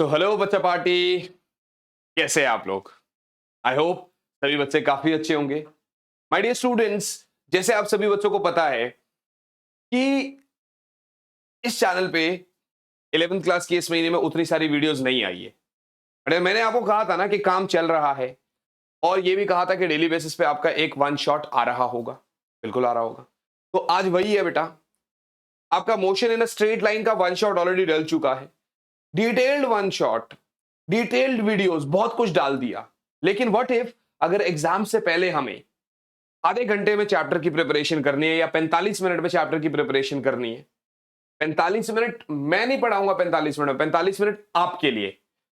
So hello बच्चा party, कैसे हैं आप लोग? आई होप सभी बच्चे काफी अच्छे होंगे। माय डियर स्टूडेंट्स, जैसे आप सभी बच्चों को पता है कि इस चैनल पे 11th क्लास की इस महीने में उतनी सारी वीडियोस नहीं आई है। अरे मैंने आपको कहा था ना कि काम चल रहा है, और ये भी कहा था कि डेली बेसिस पे आपका एक वन शॉट आ रहा होगा। बिल्कुल आ रहा होगा। तो आज वही है बेटा, आपका motion in a straight line का वन शॉट ऑलरेडी डल चुका है। Detailed one shot, detailed videos, बहुत कुछ डाल दिया। लेकिन व्हाट इफ अगर एग्जाम से पहले हमें आधे घंटे में चैप्टर की प्रिपरेशन करनी है या 45 मिनट में चैप्टर की प्रिपरेशन करनी है। 45 मिनट मैं नहीं पढ़ाऊंगा, 45 मिनट 45 मिनट आपके लिए,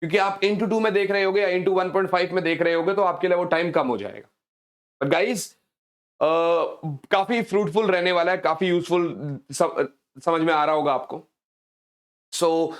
क्योंकि आप इंटू 2 में देख रहे होगे या इंटू 1.5 में देख रहे होगे, तो आपके लिए वो टाइम कम हो जाएगा। बट गाइस, काफी फ्रूटफुल रहने वाला है, काफी यूजफुल समझ में आ रहा होगा आपको। सो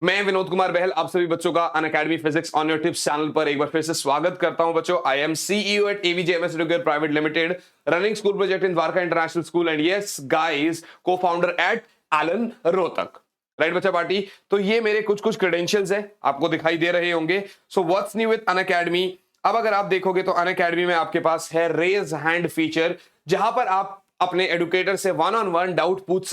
मैं विनोद कुमार बहल आप सभी बच्चों का Unacademy physics on your tips channel पर एक बार फिर से स्वागत करता हूं बच्चों। I am CEO at AVJMS educare private limited, running school project in Dwarka international school, and yes guys, co-founder at Allen Rohtak. Right बच्चा पार्टी, तो ये मेरे कुछ क्रेडेंशियल्स है, आपको दिखाई दे रहे होंगे। So what's new with Unacademy? अब अगर आप देखोगे तो अनअकैडमी में आपके पास है रेज हैंड फीचर, जहां पर आप अपने एडुकेटर से वन ऑन वन डाउट पूछ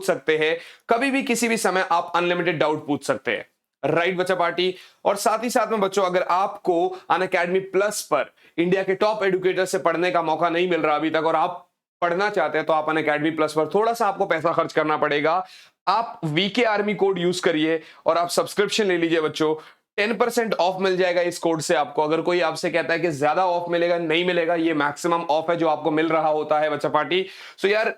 सकते हैं। कभी भी किसी भी समय आप अनलिमिटेड डाउट पूछ सकते हैं। राइट बच्चा पार्टी, और साथ ही साथ में बच्चों, अगर आपको अनअकैडमी प्लस पर इंडिया के टॉप एडुकेटर से पढ़ने का मौका नहीं मिल रहा अभी तक, और आप पढ़ना चाहते हैं, तो आप अनअकैडमी प्लस पर थोड़ा सा आपको पैसा खर्च करना पड़ेगा। आप वीके आर्मी कोड यूज करिए और आप सब्सक्रिप्शन ले लीजिए बच्चों। 10% ऑफ मिल जाएगा इस कोड से आपको। अगर कोई आपसे कहता है कि ज्यादा ऑफ मिलेगा, नहीं मिलेगा, ये मैक्सिमम ऑफ है जो आपको मिल रहा होता है बच्चा पार्टी। सो यार,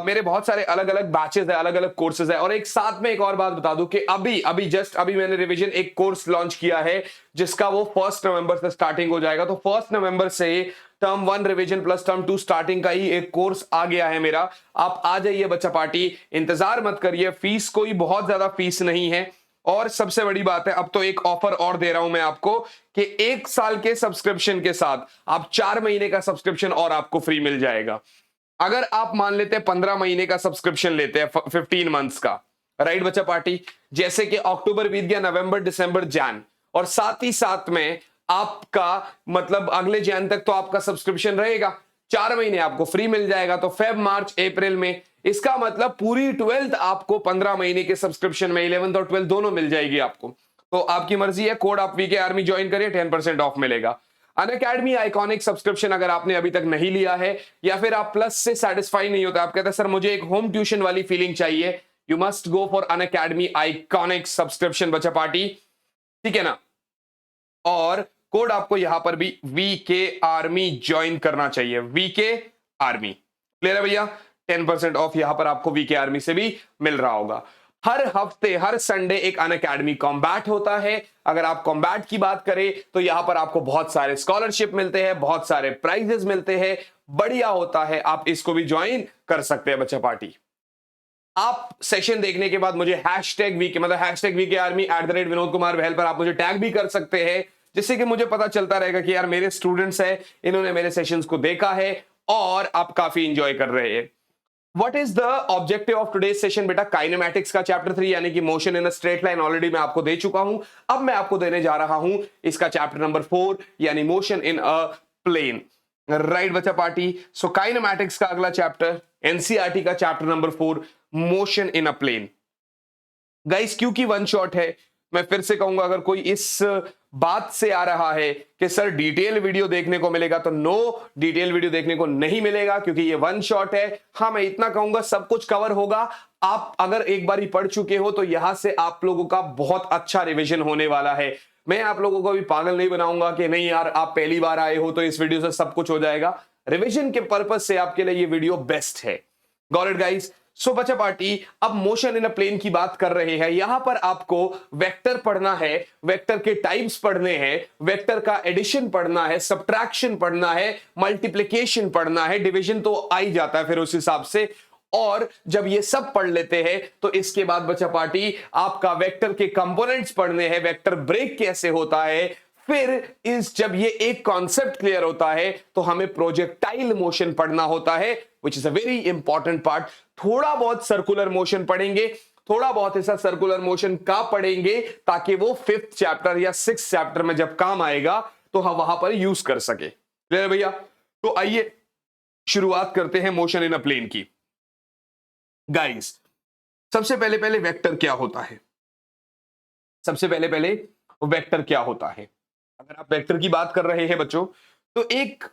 मेरे बहुत सारे अलग अलग बैचेस है, अलग अलग कोर्सेज है। और एक साथ में एक और बात बता दूं कि अभी मैंने रिवीजन एक कोर्स लॉन्च किया है, जिसका वो 1 नवंबर से स्टार्टिंग हो जाएगा। तो 1 नवंबर से term 1 revision plus term 2 starting का ही एक कोर्स आ गया है मेरा। आप आ जाइए बच्चा पार्टी, इंतजार मत करिए। फीस कोई बहुत ज्यादा फीस नहीं है, और सबसे बड़ी बात है, अब तो एक ऑफर और दे रहा हूं मैं आपको कि 1 साल के सब्सक्रिप्शन के साथ आप 4 महीने का सब्सक्रिप्शन और आपको फ्री मिल जाएगा। अगर आप मान लेते हैं 15 महीने का सब्सक्रिप्शन लेते हैं, 15 मंथ्स का, राइट बच्चा पार्टी, जैसे कि अक्टूबर बीत गया, नवंबर, दिसंबर, जैन, और साथ ही साथ में आपका मतलब अगले जैन तक तो आपका सब्सक्रिप्शन रहेगा, 4 महीने आपको फ्री मिल जाएगा। तो फेब, मार्च, अप्रैल में, इसका मतलब पूरी 12th आपको 15 महीने के सब्सक्रिप्शन में 11th और 12th दोनों मिल जाएगी आपको। तो आपकी मर्जी है, कोड आप वीके आर्मी ज्वाइन करिए, 10% ऑफ मिलेगा। अनअकैडमी आइकॉनिक सब्सक्रिप्शन अगर आपने अभी तक नहीं लिया है, या फिर आप प्लस से सेटिस्फाई नहीं होता, आप कहते हैं सर मुझे एक होम ट्यूशन वाली फीलिंग चाहिए, you must go for Unacademy iconic subscription बच्चा पार्टी, ठीक है ना। और कोड आपको यहां पर भी वीके आर्मी ज्वाइन करना चाहिए, वीके आर्मी। क्लियर है भैया? 10% ऑफ यहां पर आपको वीके आर्मी से भी मिल रहा होगा। हर हफ्ते, हर संडे एक अनअकैडमी कॉम्बैट होता है। अगर आप कॉम्बैट की बात करें तो यहां पर आपको बहुत सारे स्कॉलरशिप मिलते हैं, बहुत सारे प्राइजेस मिलते हैं, बढ़िया होता है। आप इसको भी ज्वाइन कर सकते हैं बच्चा पार्टी। आप सेशन देखने के बाद मुझे #वीके मतलब #वीके आर्मी @विनोद कुमार बहल पर आप मुझे टैग भी कर सकते हैं, जिससे कि मुझे पता चलता रहेगा कि यार मेरे स्टूडेंट्स हैं, इन्होंने मेरे सेशंस को देखा है और आप काफी इंजॉय कर रहे हैं। What is the objective of today's session बेटा? काइनेमैटिक्स का चैप्टर 3 यानी कि motion in a straight line already मैं आपको दे चुका हूं। अब मैं आपको देने जा रहा हूं इसका चैप्टर नंबर 4 यानी motion in a plane. Right बच्चा पार्टी, सो काइनेमैटिक्स का अगला चैप्टर, एनसीईआरटी का chapter number 4, motion in a plane. Guys, क्योंकि वन शॉट है, मैं फिर से कहूंगा, अगर कोई इस बात से आ रहा है कि सर डिटेल वीडियो देखने को मिलेगा, तो नो, डिटेल वीडियो देखने को नहीं मिलेगा, क्योंकि ये वन शॉट है। हाँ, मैं इतना कहूंगा, सब कुछ कवर होगा। आप अगर एक बार ही पढ़ चुके हो तो यहां से आप लोगों का बहुत अच्छा रिवीजन होने वाला है। मैं आप लोगों को भी पागल नहीं बनाऊंगा कि नहीं यार आप पहली बार आए हो तो इस वीडियो से सब कुछ हो जाएगा। रिवीजन के पर्पज से आपके लिए ये वीडियो बेस्ट है। Got it guys? सो बच्चा पार्टी, अब मोशन इन अ प्लेन की बात कर रहे हैं। यहां पर आपको वेक्टर पढ़ना है, वेक्टर के टाइप्स पढ़ने हैं, वेक्टर का एडिशन पढ़ना है, सब्ट्रैक्शन पढ़ना है, मल्टीप्लिकेशन पढ़ना है, डिवीजन तो आ ही जाता है फिर उस हिसाब से। और जब ये सब पढ़ लेते हैं तो इसके बाद बच्चा पार्टी आपका वेक्टर के कंपोनेंट्स पढ़ने हैं, वेक्टर ब्रेक कैसे होता है। फिर जब ये एक कॉन्सेप्ट क्लियर होता है तो हमें प्रोजेक्टाइल मोशन पढ़ना होता है, which is a very important part. थोड़ा बहुत सर्कुलर मोशन पढ़ेंगे, थोड़ा बहुत ऐसा सर्कुलर मोशन का पढ़ेंगे ताकि वो 5th चैप्टर या 6th चैप्टर में जब काम आएगा तो हम वहां पर यूज कर सके। क्लियर भैया? तो आइए शुरुआत करते हैं मोशन इन अ प्लेन की। गाइस, सबसे पहले पहले वेक्टर क्या होता है? सबसे पहले पहले वेक्टर क्या होता है? अगर आप वेक्टर की बात कर रहे हैं बच्चों, तो एक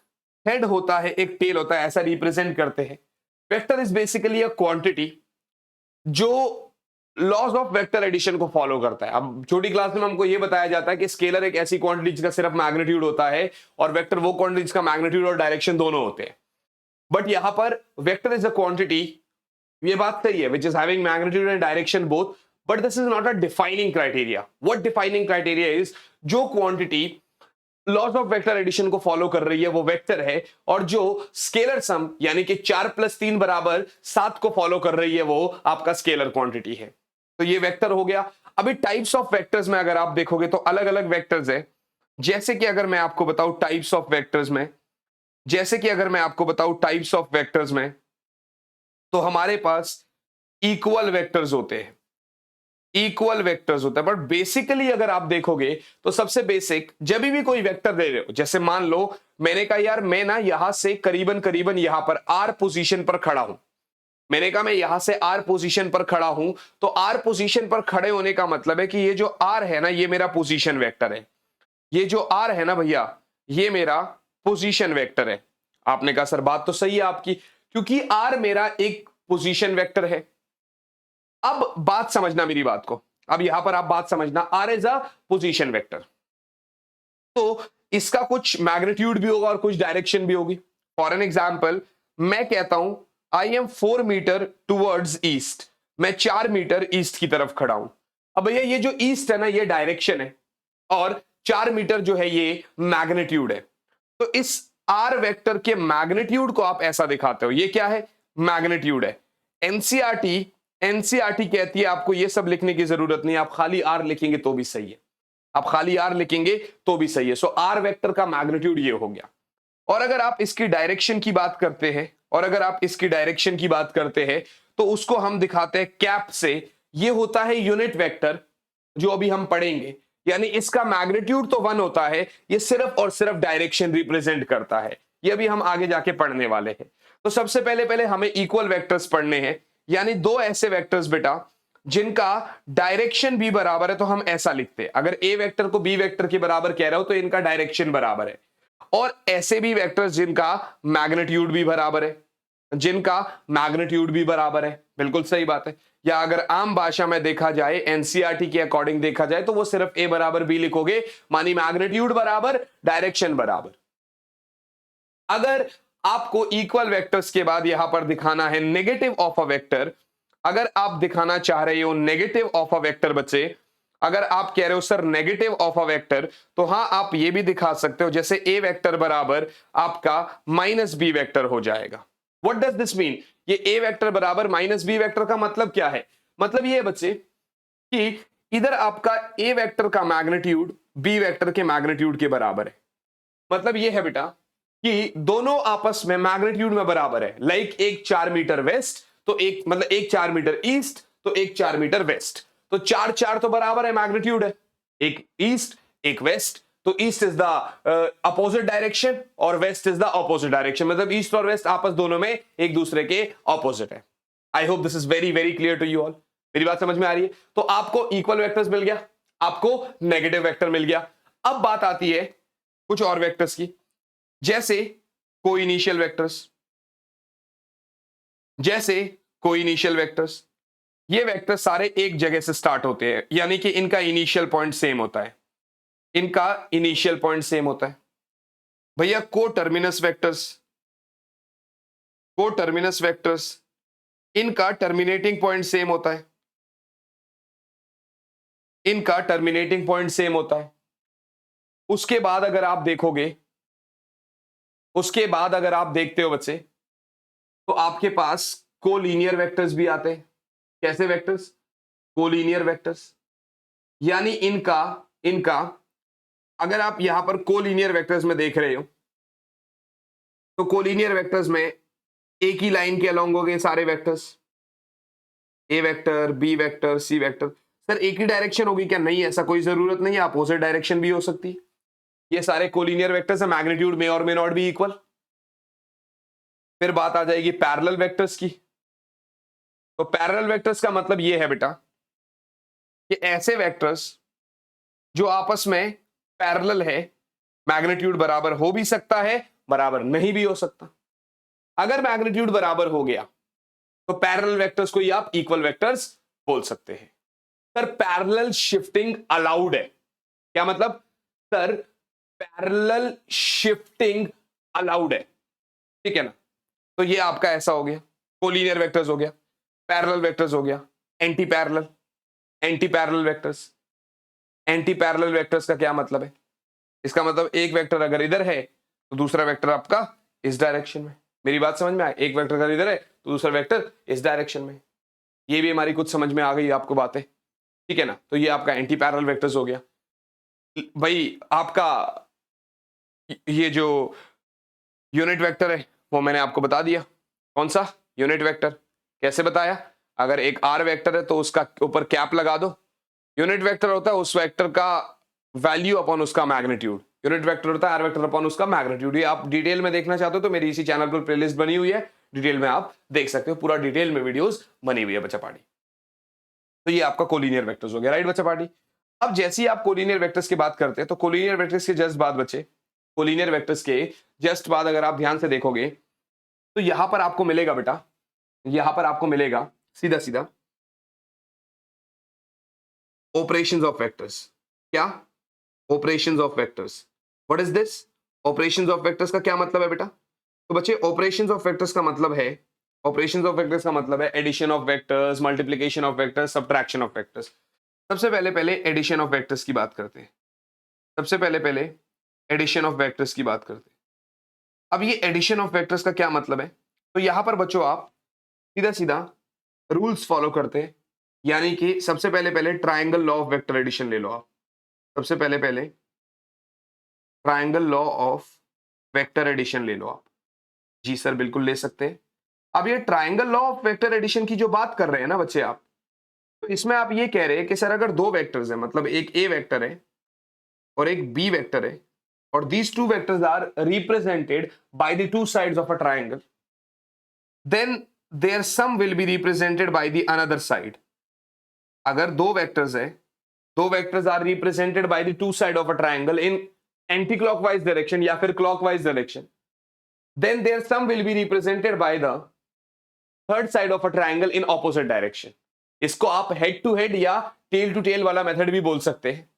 हेड होता है, एक टेल होता है, ऐसा रिप्रेजेंट करते हैं। Vector is basically a quantity जो लॉज ऑफ वेक्टर एडिशन को फॉलो करता है। अब छोटी क्लास में हमको यह बताया जाता है कि स्केलर एक ऐसी क्वांटिटी जिसका सिर्फ मैग्नीट्यूड होता है और वेक्टर वो क्वांटिटी जिसका मैग्नीट्यूड और डायरेक्शन दोनों होते हैं। बट यहां पर वेक्टर इज अ क्वांटिटी, ये बात सही है, which is having magnitude and direction both, but this is not a defining criteria. What defining criteria is, जो quantity laws of vector addition को फॉलो कर रही है वो वेक्टर है, और जो स्केलर सम यानी कि 4 + 3 = 7 को फॉलो कर रही है वो आपका स्केलर क्वांटिटी है। तो ये वेक्टर हो गया। अभी टाइप्स ऑफ वेक्टर्स में अगर आप देखोगे तो अलग अलग वेक्टर्स है। जैसे कि अगर मैं आपको बताऊं टाइप्स ऑफ वेक्टर्स में, तो हमारे पास इक्वल वेक्टर्स होते हैं, बट बेसिकली अगर आप देखोगे तो सबसे बेसिक, जब भी कोई वेक्टर दे रहे हो, जैसे मान लो मैंने कहा यार मैं ना यहां से करीबन करीबन यहां पर आर पोजीशन पर खड़ा हूं, मैंने कहा मैं यहां से आर पोजीशन पर खड़ा हूं, तो आर पोजीशन पर खड़े होने का मतलब है कि ये जो आर है ना, ये मेरा पोजीशन वेक्टर है। ये जो आर है ना भैया, ये मेरा पोजीशन वेक्टर है। आपने कहा सर बात तो सही है आपकी, क्योंकि आर मेरा एक पोजीशन वेक्टर है। अब बात समझना मेरी बात को, अब यहां पर आप बात समझना, R is a position vector, तो इसका कुछ मैग्नीट्यूड भी होगा और कुछ डायरेक्शन भी होगी। फॉर एन एग्जाम्पल, मैं कहता हूं I am 4 meter towards east, मैं 4 मीटर ईस्ट की तरफ खड़ा हूं। अब भैया ये जो ईस्ट है ना, ये डायरेक्शन है, और 4 मीटर जो है ये मैग्नीट्यूड है। तो इस आर वेक्टर के मैग्नीट्यूड को आप ऐसा दिखाते हो, ये क्या है? मैग्नीट्यूड है। एनसीईआरटी कहती है आपको ये सब लिखने की जरूरत नहीं, आप खाली आर लिखेंगे तो भी सही है, सो आर वेक्टर का मैग्नीट्यूड ये हो गया। और अगर आप इसकी डायरेक्शन की बात करते हैं, तो उसको हम दिखाते हैं कैप से। ये होता है यूनिट वेक्टर, जो अभी हम पढ़ेंगे, यानी इसका मैग्नीट्यूड तो 1 होता है, ये सिर्फ और सिर्फ डायरेक्शन रिप्रेजेंट करता है। ये भी हम आगे जाके पढ़ने वाले हैं। तो सबसे पहले पहले हमें इक्वल वेक्टर्स पढ़ने हैं, यानी दो ऐसे वेक्टर्स बेटा जिनका डायरेक्शन भी बराबर है, तो हम ऐसा लिखते हैं, अगर ए वेक्टर को बी वेक्टर के बराबर कह रहा हो तो इनका डायरेक्शन बराबर है। और ऐसे भी वेक्टर्स जिनका मैग्नीट्यूड भी बराबर है, बिल्कुल सही बात है। या अगर आम भाषा में देखा जाए, एनसीईआरटी के अकॉर्डिंग देखा जाए, तो वो सिर्फ ए बराबर बी लिखोगे, मानी मैग्नीट्यूड बराबर डायरेक्शन बराबर। अगर आपको इक्वल वेक्टर्स के बाद यहां पर दिखाना है नेगेटिव ऑफ अ वेक्टर, अगर आप दिखाना चाह रहे हो नेगेटिव ऑफ अ वेक्टर बच्चे, अगर आप कह रहे हो sir negative of a vector, तो हां आप ये भी दिखा सकते हो, जैसे ए वेक्टर बराबर आपका -b वेक्टर हो जाएगा। What does this mean? ये ए वेक्टर बराबर -b वेक्टर का मतलब क्या है? मतलब ये है बच्चे कि इधर आपका ए वेक्टर का मैग्नीट्यूड बी वेक्टर के मैग्नीट्यूड के बराबर है। मतलब ये है बेटा कि दोनों आपस में मैग्नीट्यूड में बराबर है। लाइक एक 4 मीटर वेस्ट, तो एक मतलब एक 4 मीटर ईस्ट, तो एक 4 मीटर वेस्ट, तो 4 4 तो बराबर है, मैग्नीट्यूड है। एक ईस्ट एक वेस्ट, तो east is the opposite direction और west is the opposite direction, मतलब ईस्ट और वेस्ट आपस दोनों में एक दूसरे के ऑपोजिट है। I hope this is very very clear to you all. मेरी बात समझ में आ रही है? तो आपको इक्वल वेक्टर्स मिल गया, आपको नेगेटिव वेक्टर मिल गया। अब बात आती है कुछ और वेक्टर्स की, जैसे कोइनिशियल वेक्टर्स। ये वेक्टर सारे एक जगह से स्टार्ट होते हैं, यानी कि इनका इनिशियल पॉइंट सेम होता है। भैया कोटर्मिनस वेक्टर्स, इनका टर्मिनेटिंग पॉइंट सेम होता है। उसके बाद अगर आप देखते हो बच्चे, तो आपके पास कोलीनियर वेक्टर्स भी आते हैं। कैसे वेक्टर्स? कोलीनियर वेक्टर्स, यानी इनका अगर आप यहां पर कोलीनियर वेक्टर्स में देख रहे हो, तो कोलीनियर वेक्टर्स में एक ही लाइन के अलोंग हो गए सारे वेक्टर्स, ए vector, B vector, C vector. Sir एक ही डायरेक्शन होगी क्या? नहीं, ऐसा कोई जरूरत नहीं है, अपोजिट डायरेक्शन भी हो सकती है। ये सारे कोलिनियर वेक्टर्स है, मैग्नीट्यूड में और मे नॉट बी इक्वल। फिर बात आ जाएगी पैरेलल वेक्टर्स की। तो पैरेलल वेक्टर्स का मतलब ये है बेटा कि ऐसे वेक्टर्स जो आपस में पैरेलल है, मैग्नीट्यूड बराबर हो भी सकता है, बराबर नहीं भी हो सकता। अगर मैग्नीट्यूड बराबर हो गया तो पैरेलल वेक्टर्स को ही आप इक्वल वेक्टर्स बोल सकते हैं। सर पैरेलल शिफ्टिंग अलाउड है, क्या मतलब? सर पैरेलल शिफ्टिंग अलाउड है, ठीक है ना? तो ये आपका ऐसा हो गया, कोलिनियर वेक्टर्स हो गया, पैरेलल वेक्टर्स हो गया, anti parallel. Anti parallel vectors, anti parallel vectors का क्या मतलब है? इसका मतलब एक वेक्टर अगर इधर है तो दूसरा वेक्टर आपका इस डायरेक्शन में। मेरी बात समझ में आए? एक वेक्टर अगर इधर है तो दूसरा वेक्टर इस डायरेक्शन में। ये भी हमारी कुछ समझ में आ गई आपको बातें, ठीक है ना? तो ये आपका एंटी पैरेलल वेक्टर्स हो गया। भाई आपका ये जो यूनिट वेक्टर है वो मैंने आपको बता दिया। कौन सा यूनिट वेक्टर? कैसे बताया? अगर एक आर वेक्टर है तो उसका ऊपर कैप लगा दो। यूनिट वेक्टर होता है उस वेक्टर का वैल्यू अपॉन उसका मैग्नीट्यूड। यूनिट वेक्टर होता है आर वेक्टर अपॉन उसका मैग्नीट्यूड। ये आप डिटेल में देखना चाहते हो तो मेरी इसी चैनल पर प्लेलिस्ट बनी हुई है, डिटेल में आप देख सकते हो, पूरा डिटेल में वीडियोस बनी हुई है बच्चा पार्टी। तो ये आपका कोलिनियर वेक्टर्स हो गया, राइट बच्चा पार्टी? अब जैसे ही आप कोलिनियर वेक्टर्स की बात करते हैं तो कोलिनियर वेक्टर्स के जस्ट बाद बच्चे, कोलिनियर वेक्टर्स के जस्ट बाद अगर आप ध्यान से देखोगे तो यहां पर आपको मिलेगा बेटा, यहां पर आपको मिलेगा सीधा सीधा ऑपरेशंस ऑफ वेक्टर्स। क्या? Operations of vectors. What is this? Operations of vectors का क्या मतलब है बेटा? तो बच्चे ऑपरेशंस ऑफ वेक्टर्स का मतलब है, ऑपरेशंस ऑफ वेक्टर्स का मतलब है addition of vectors, multiplication of vectors, subtraction of vectors. सबसे पहले पहले एडिशन ऑफ वेक्टर्स की बात करते हैं। सबसे पहले पहले एडिशन ऑफ वेक्टर्स की बात करते हैं। अब ये एडिशन ऑफ वेक्टर्स का क्या मतलब है? तो यहां पर बच्चों आप सीधा सीधा रूल्स फॉलो करते हैं, यानी कि सबसे पहले पहले triangle law of vector addition ले लो आप। सबसे पहले पहले triangle law of vector addition ले लो आप। जी सर बिल्कुल ले सकते हैं। अब ये triangle law of vector addition की जो बात कर रहे हैं ना बच्चे आप, तो इसमें आप ये कह रहे हैं कि सर अगर दो वेक्टर्स हैं, मतलब एक ए वेक्टर है और एक बी वेक्टर है, और these two vectors are represented by the two sides of a triangle, then their sum will be represented by the another side. अगर दो वेक्टर्स है, दो vectors are represented by the two side of a triangle in anti clockwise direction या फिर clockwise direction, then their sum will be represented by the third side of a triangle in opposite direction. इसको आप head to head या tail to tail वाला method भी बोल सकते हैं,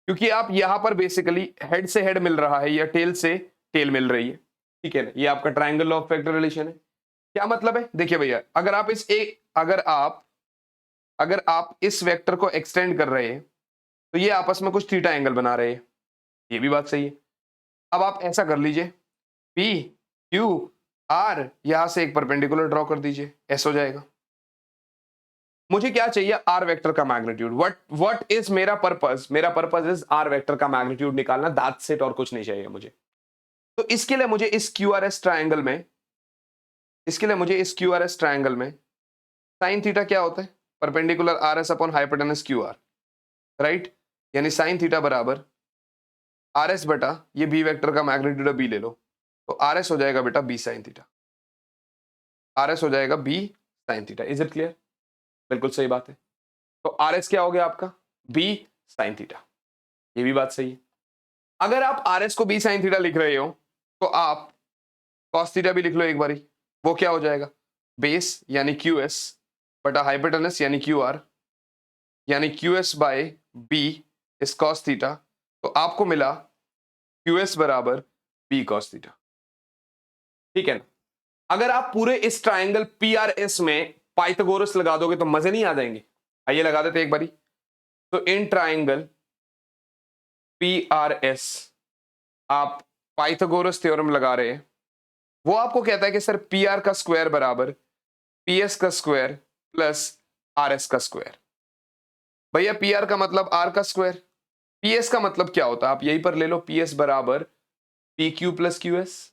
क्योंकि आप यहां पर बेसिकली हेड से हेड मिल रहा है या टेल से टेल मिल रही है, ठीक है ना? ये आपका ट्रायंगल ऑफ वेक्टर रिलेशन है। क्या मतलब है? देखिए भैया, अगर आप इस एक अगर आप इस वेक्टर को एक्सटेंड कर रहे हैं तो ये आपस में कुछ थीटा एंगल बना रहे हैं, ये भी बात सही है। अब आप ऐसा कर लीजिए, पी क्यू आर, यहां से एक परपेंडिकुलर ड्रॉ कर दीजिए, ऐसा हो जाएगा। मुझे क्या चाहिए? आर वेक्टर का मैग्नीट्यूड। व्हाट इज मेरा पर्पस? मेरा पर्पस इज आर वेक्टर का मैग्नीट्यूड निकालना, दैट्स इट, और कुछ नहीं चाहिए मुझे। तो इसके लिए मुझे इस क्यूआरएस ट्रायंगल में, साइन थीटा क्या होता है? Perpendicular R S upon hypotenuse Q R, right? यानी साइन थीटा बराबर आर एस बटा ये बी वेक्टर का मैग्नीट्यूड बी ले लो, तो आर एस हो जाएगा बेटा B sine theta, R S हो जाएगा B sine theta. Is it clear? बिल्कुल सही बात है। तो आर एस क्या हो गया आपका? B sine theta. ये भी बात सही है। अगर आप आर एस को बी साइन थीटा लिख रहे हो तो आप कॉस थीटा भी लिख लो एक बारी। वो क्या हो जाएगा? बेस यानी क्यू एस बटा हाइपोटेनस यानी क्यू आर, यानी क्यू एस बाय बी इस कॉस थीटा। तो आपको मिला क्यू एस बराबर बी कॉस थीटा, ठीक है ना? अगर आप पूरे इस ट्राइंगल पी आर एस में पाइथागोरस लगा दोगे तो मजे नहीं आ जाएंगे? आइए लगा देते एक बारी। तो in triangle P R S आप पाइथागोरस थ्योरम लगा रहे हैं। वो आपको कहता है कि सर पी आर का स्क्वायर बराबर पी एस का स्क्वायर प्लस आर एस का स्क्वायर। भैया पी आर का मतलब आर का स्क्वायर, पी एस का मतलब क्या होता है? आप यहीं पर ले लो, पी एस बराबर P Q plus Q S.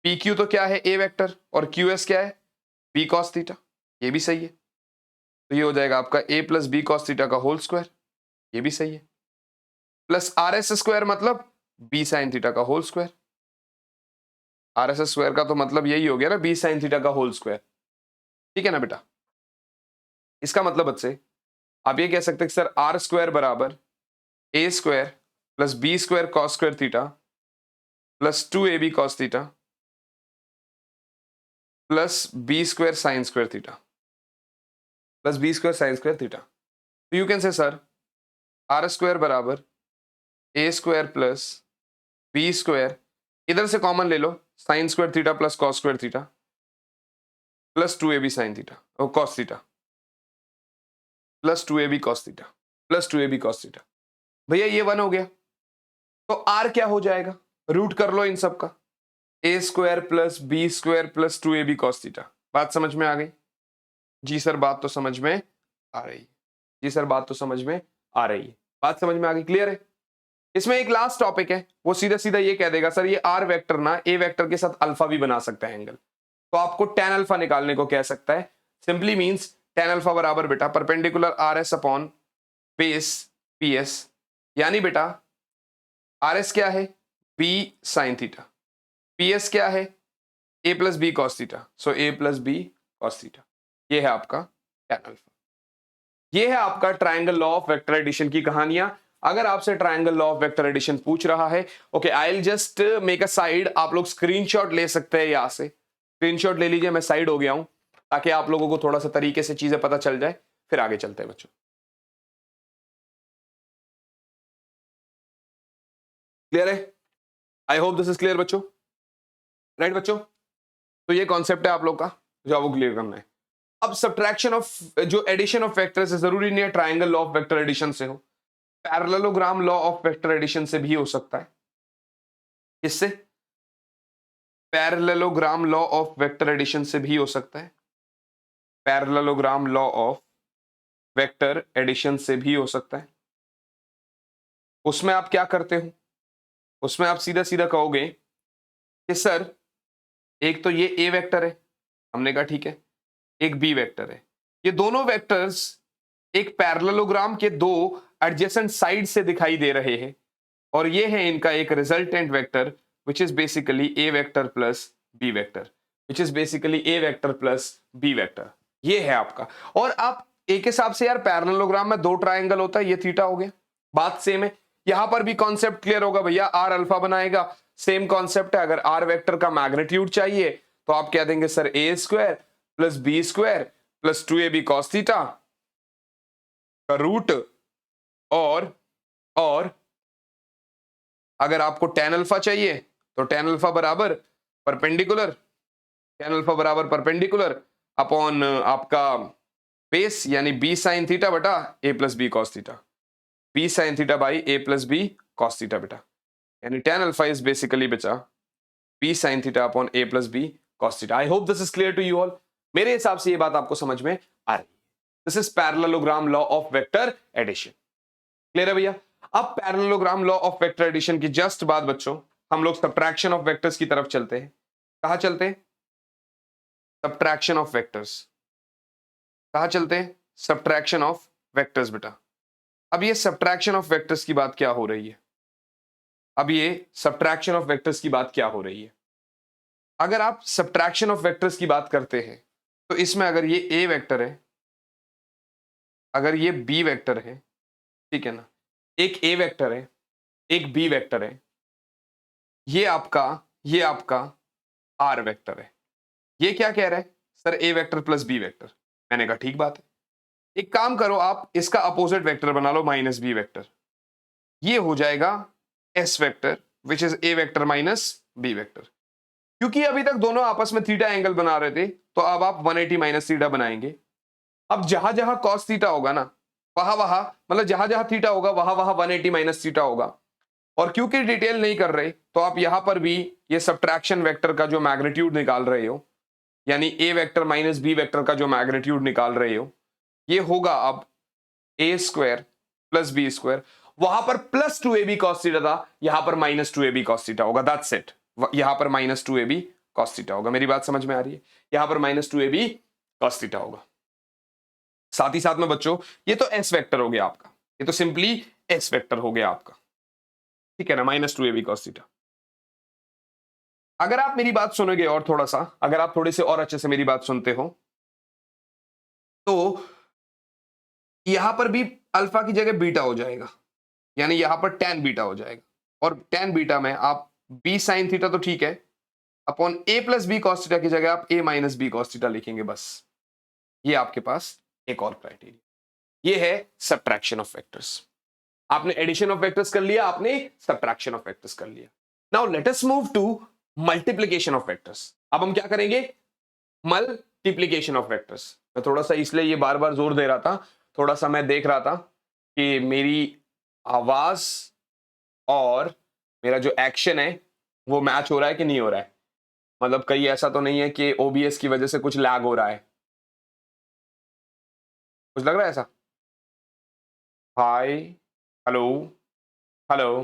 P Q तो क्या है? ए वेक्टर, और क्यू एस क्या है? B cos theta. ये भी सही है। तो ये हो जाएगा आपका a plus B cos theta का होल स्क्वायर, ये भी सही है, प्लस आर एस स्क्वायर मतलब b साइन थीटा का whole square. R S square का तो मतलब यही हो गया ना, b साइन थीटा का होल स्क्वायर, ठीक है ना बेटा। इसका मतलब बच्चे आप ये कह सकते हैं कि सर आर स्क्वायर बराबर A square plus B square cos square theta plus 2ab cos theta plus B square sine square theta plus B square sine square theta. तो you can say sir R square बराबर A square plus B square, इधर से common ले लो, sine square theta plus cos square theta plus 2ab sine theta और cos theta plus 2ab cos theta plus 2ab cos theta. भैया ये 1 हो गया, तो आर क्या हो जाएगा, रूट कर लो इन सब का, A square plus B square plus 2ab cos theta. बात समझ में आ गई? जी सर बात तो समझ में आ रही है, जी सर बात तो समझ में आ रही है, बात समझ में आ गई, क्लियर है। इसमें एक लास्ट टॉपिक है, वो सीधा सीधा ये कह देगा सर ये आर वेक्टर ना ए वेक्टर के साथ अल्फा भी बना सकता है एंगल, तो आपको टेन अल्फा निकालने को कह सकता है। सिंपली मींस टेन अल्फा बराबर बेटा perpendicular R S upon base P S, यानी बेटा आर एस क्या है B sine theta, P S क्या है A plus B cos theta, so A plus B cos theta. ये है आपका टेन अल्फा। ये है आपका triangle law of vector addition की कहानियां। अगर आपसे triangle law of vector addition पूछ रहा है, okay I will just make a side, आप लोग स्क्रीनशॉट ले सकते हैं, यहां से स्क्रीनशॉट ले लीजिए, मैं साइड हो गया हूं ताकि आप लोगों को थोड़ा सा तरीके से चीजें पता चल जाए, फिर आगे चलते हैं बच्चों। क्लियर है? I hope this is clear बच्चों, राइट बच्चों। तो ये कॉन्सेप्ट है आप लोग का जो आपको क्लियर करना है। अब सब्ट्रैक्शन ऑफ जो एडिशन ऑफ वेक्टर्स है, जरूरी नहीं है triangle law of vector addition से हो, parallelogram law of vector addition से भी हो सकता है। किससे? Parallelogram law of vector addition से भी हो सकता है, parallelogram law of vector addition से भी हो सकता है। उसमें आप क्या करते हो, उसमें आप सीधा सीधा कहोगे कि सर एक तो ये ए वेक्टर है, हमने कहा ठीक है, एक बी वेक्टर है, ये दोनों वेक्टर्स एक पैरेललोग्राम के दो एडजेसेंट साइड से दिखाई दे रहे हैं, और ये है इनका एक resultant vector which is basically A vector plus B vector, which is basically A vector plus B vector. ये है आपका। और आप एक हिसाब से यार पैरेललोग्राम में दो ट्रायंगल होता है, ये थीटा हो गया, बात सेम है। यहां पर भी कॉन्सेप्ट क्लियर होगा भैया, आर अल्फा बनाएगा, सेम कॉन्सेप्ट है। अगर आर वेक्टर का मैग्नीट्यूड चाहिए तो आप कह देंगे sir A square plus B square plus 2ab cos theta का रूट, और अगर आपको टेन अल्फा चाहिए तो टेन अल्फा बराबर परपेंडिकुलर, टेन अल्फा बराबर परपेंडिकुलर अपॉन आपका बेस यानी बी साइन थीटा बटा A plus B cos theta, B sine theta by A plus B cos theta बेटा, यानी टेन अल्फा इज बेसिकली बचा B sine theta upon A plus B cos theta. I hope this is clear to you all. मेरे हिसाब से ये बात आपको समझ में आ रही है। This is parallelogram law of vector addition. Clear है भैया? अब parallelogram law of vector addition की जस्ट बाद बच्चों हम लोग सब्ट्रैक्शन ऑफ वेक्टर्स की तरफ चलते हैं। कहां चलते हैं? Subtraction of vectors. कहां चलते हैं? सब्ट्रैक्शन ऑफ वेक्टर्स बेटा। अब ये सब्ट्रैक्शन ऑफ वेक्टर्स की बात क्या हो रही है? अब ये सब्ट्रैक्शन ऑफ वेक्टर्स की बात क्या हो रही है? अगर आप सब्ट्रैक्शन ऑफ वेक्टर्स की बात करते हैं तो इसमें अगर ये ए वेक्टर है, अगर ये बी वेक्टर है, ठीक है ना, एक ए वेक्टर है, एक बी वेक्टर है, ये आपका आर वेक्टर है। ये क्या कह रहा है सर ए वेक्टर प्लस बी वेक्टर। मैंने कहा ठीक बात है, एक काम करो आप इसका अपोजिट वेक्टर बना लो माइनस बी वेक्टर, ये हो जाएगा S vector which is A vector minus B vector. क्योंकि अभी तक दोनों आपस में थीटा एंगल बना रहे थे तो अब आप 180 माइनस थीटा बनाएंगे। अब जहां जहां कॉस थीटा होगा ना वहां मतलब जहां जहां थीटा होगा वहां 180 माइनस थीटा होगा। और क्योंकि डिटेल नहीं कर रहे तो आप यहां पर भी ये सब्ट्रैक्शन वेक्टर का जो मैग्नीट्यूड निकाल रहे हो, यानी ए वेक्टर माइनस बी वेक्टर का जो मैग्नीट्यूड निकाल रहे हो, ये होगा अब ए स्क्वायर प्लस बी स्क्वायर। वहां पर प्लस 2ab cos थीटा था, यहां पर माइनस 2ab cos थीटा होगा, दैट्स इट। यहां पर माइनस 2ab cos थीटा होगा। मेरी बात समझ में आ रही है? यहां पर माइनस 2ab cos थीटा होगा। साथ ही साथ में बच्चों ये तो एस वेक्टर हो गया आपका, ये तो सिंपली एस वेक्टर हो गया आपका, ठीक है ना, -2ab cos थीटा। अगर आप मेरी बात सुनोगे और थोड़ा सा, अगर आप थोड़े से और अच्छे से मेरी बात सुनते हो तो यहां पर भी अल्फा की जगह बीटा हो जाएगा, यानी यहां पर tan बीटा हो जाएगा, और tan बीटा में आप b sin थीटा तो ठीक है, upon a plus B cos theta की जगह आप a minus B cos theta लिखेंगे बस। ये आपके पास एक और क्राइटेरिया, ये है सब्ट्रैक्शन ऑफ वेक्टर्स। आपने एडिशन ऑफ वेक्टर्स कर लिया, आपने सब्ट्रैक्शन ऑफ वेक्टर्स कर लिया। Now let us move to multiplication of vectors. अब हम क्या करेंगे, मल्टीप्लिकेशन ऑफ वेक्टर्स। मैं थोड़ा सा इसलिए ये बार बार जोर दे रहा था, थोड़ा सा मैं देख रहा था कि मेरी आवाज और मेरा जो एक्शन है वो मैच हो रहा है कि नहीं हो रहा है, मतलब कहीं ऐसा तो नहीं है कि ओबीएस की वजह से कुछ लैग हो रहा है, कुछ लग रहा है ऐसा? हाय, हेलो, हेलो,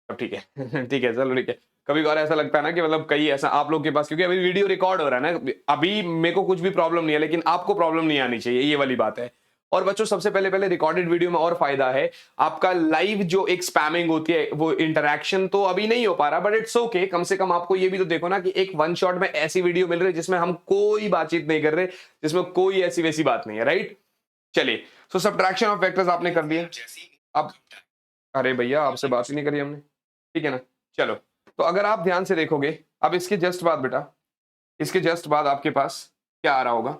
अब ठीक है ठीक है, चलो ठीक है। कभी कभार ऐसा लगता है ना कि मतलब कहीं ऐसा आप लोग के पास, क्योंकि अभी वीडियो रिकॉर्ड हो रहा है ना, अभी मेरे को कुछ भी प्रॉब्लम नहीं है, लेकिन आपको प्रॉब्लम नहीं आनी चाहिए, ये वाली बात है। और बच्चों सबसे पहले पहले रिकॉर्डेड वीडियो में और फायदा है, आपका लाइव जो एक स्पैमिंग होती है वो इंटरेक्शन तो अभी नहीं हो पा रहा, बट इट्स ओके, कम से कम आपको ये भी तो देखो ना कि एक वन शॉट में ऐसी वीडियो मिल रही है जिसमें हम कोई बातचीत नहीं कर रहे, जिसमें कोई ऐसी वैसी बात नहीं है, राइट। चलिए, सो सब्ट्रैक्शन ऑफ वेक्टर्स आपने कर दिया। अब अरे भैया आपसे बात ही नहीं करी हमने, ठीक है ना। चलो, तो अगर आप ध्यान से देखोगे, अब इसके जस्ट बाद बेटा, इसके जस्ट बाद आपके पास क्या आ रहा होगा,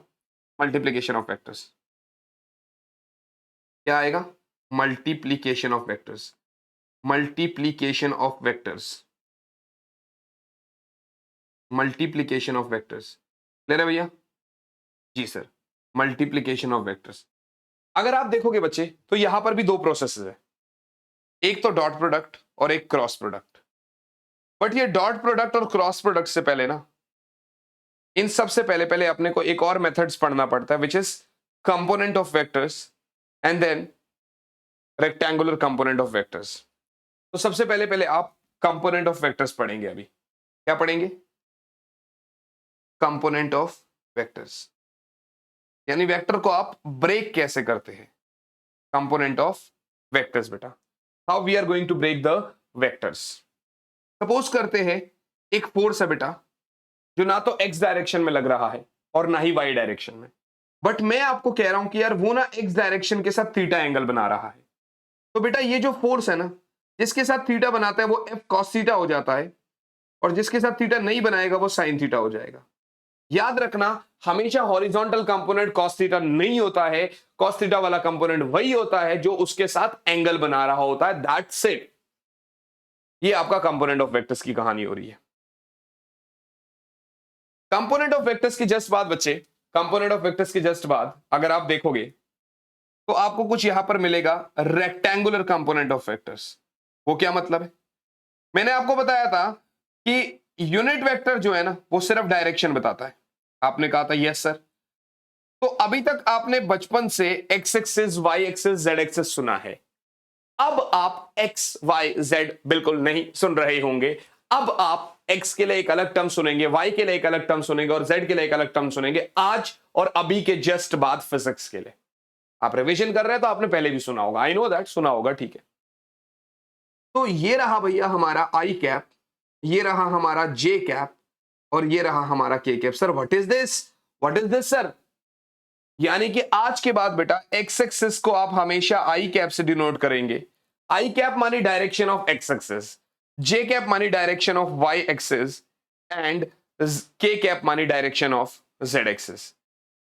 मल्टीप्लीकेशन ऑफ वेक्टर्स। क्या आएगा, multiplication of vectors, multiplication of vectors, multiplication of vectors. ले रहे भैया? जी सर, मल्टीप्लीकेशन ऑफ वेक्टर्स। अगर आप देखोगे बच्चे तो यहां पर भी दो प्रोसेसेस है, एक तो डॉट प्रोडक्ट और एक क्रॉस प्रोडक्ट। बट ये डॉट प्रोडक्ट और क्रॉस प्रोडक्ट से पहले ना, इन सबसे पहले पहले अपने को एक और मेथड्स पढ़ना पड़ता है, which is component of vectors and then rectangular component of vectors. तो सबसे पहले पहले आप कंपोनेंट ऑफ वेक्टर्स पढ़ेंगे। अभी क्या पढ़ेंगे, कंपोनेंट ऑफ वेक्टर्स, यानी वेक्टर को आप ब्रेक कैसे करते हैं, कंपोनेंट ऑफ वेक्टर्स बेटा, how we are going to break the vectors. Suppose करते हैं एक फोर्स है बेटा, जो ना तो एक्स डायरेक्शन में लग रहा है और ना ही वाई डायरेक्शन में, बट मैं आपको कह रहा हूं कि यार वो ना एक्स डायरेक्शन के साथ थीटा एंगल बना रहा है। तो बेटा ये जो फोर्स है ना, जिसके साथ थीटा बनाता है वो एफ कॉस थीटा हो जाता है, और जिसके साथ थीटा नहीं बनाएगा वो साइन थीटा हो जाएगा। याद रखना, हमेशा हॉरिजॉन्टल कंपोनेंट कॉस थीटा नहीं होता है, कॉस थीटा वाला कंपोनेंट वही होता है जो उसके साथ एंगल बना रहा होता है, दैट्स इट। ये आपका कंपोनेंट ऑफ वेक्टर्स की कहानी हो रही है। कंपोनेंट ऑफ वेक्टर्स की जस्ट बाद बच्चे, कंपोनेंट ऑफ वेक्टर्स की जस्ट बाद अगर आप देखोगे तो आपको कुछ यहां पर मिलेगा, रेक्टेंगुलर कंपोनेंट ऑफ वेक्टर्स। वो क्या मतलब है, मैंने आपको बताया था कि यूनिट वेक्टर जो है ना वो सिर्फ डायरेक्शन बताता है। आपने कहा था यस सर। तो अभी तक आपने बचपन से X axis, Y axis, Z axis सुना है। अब आप एक्स वाई जेड बिल्कुल नहीं सुन रहे होंगे। अब आप एक्स के लिए एक अलग टर्म सुनेंगे, वाई के लिए एक अलग टर्म सुनेंगे और जेड के लिए एक अलग टर्म सुनेंगे, आज और अभी के जस्ट बाद फिजिक्स के लिए। आप रिवीजन कर रहे हैं तो आपने पहले भी सुना होगा, आई नो दैट, सुना होगा, ठीक है। तो ये रहा भैया हमारा आई कैप, ये रहा हमारा जे कैप, और ये रहा हमारा के cap. Sir what is this, what is this sir? यानी कि आज के बाद बेटा एक्स एक्सिस को आप हमेशा आई कैप से डिनोट करेंगे। आई कैप मानी direction of X axis, J cap मानी direction of Y axis, and K cap मानी direction of Z axis,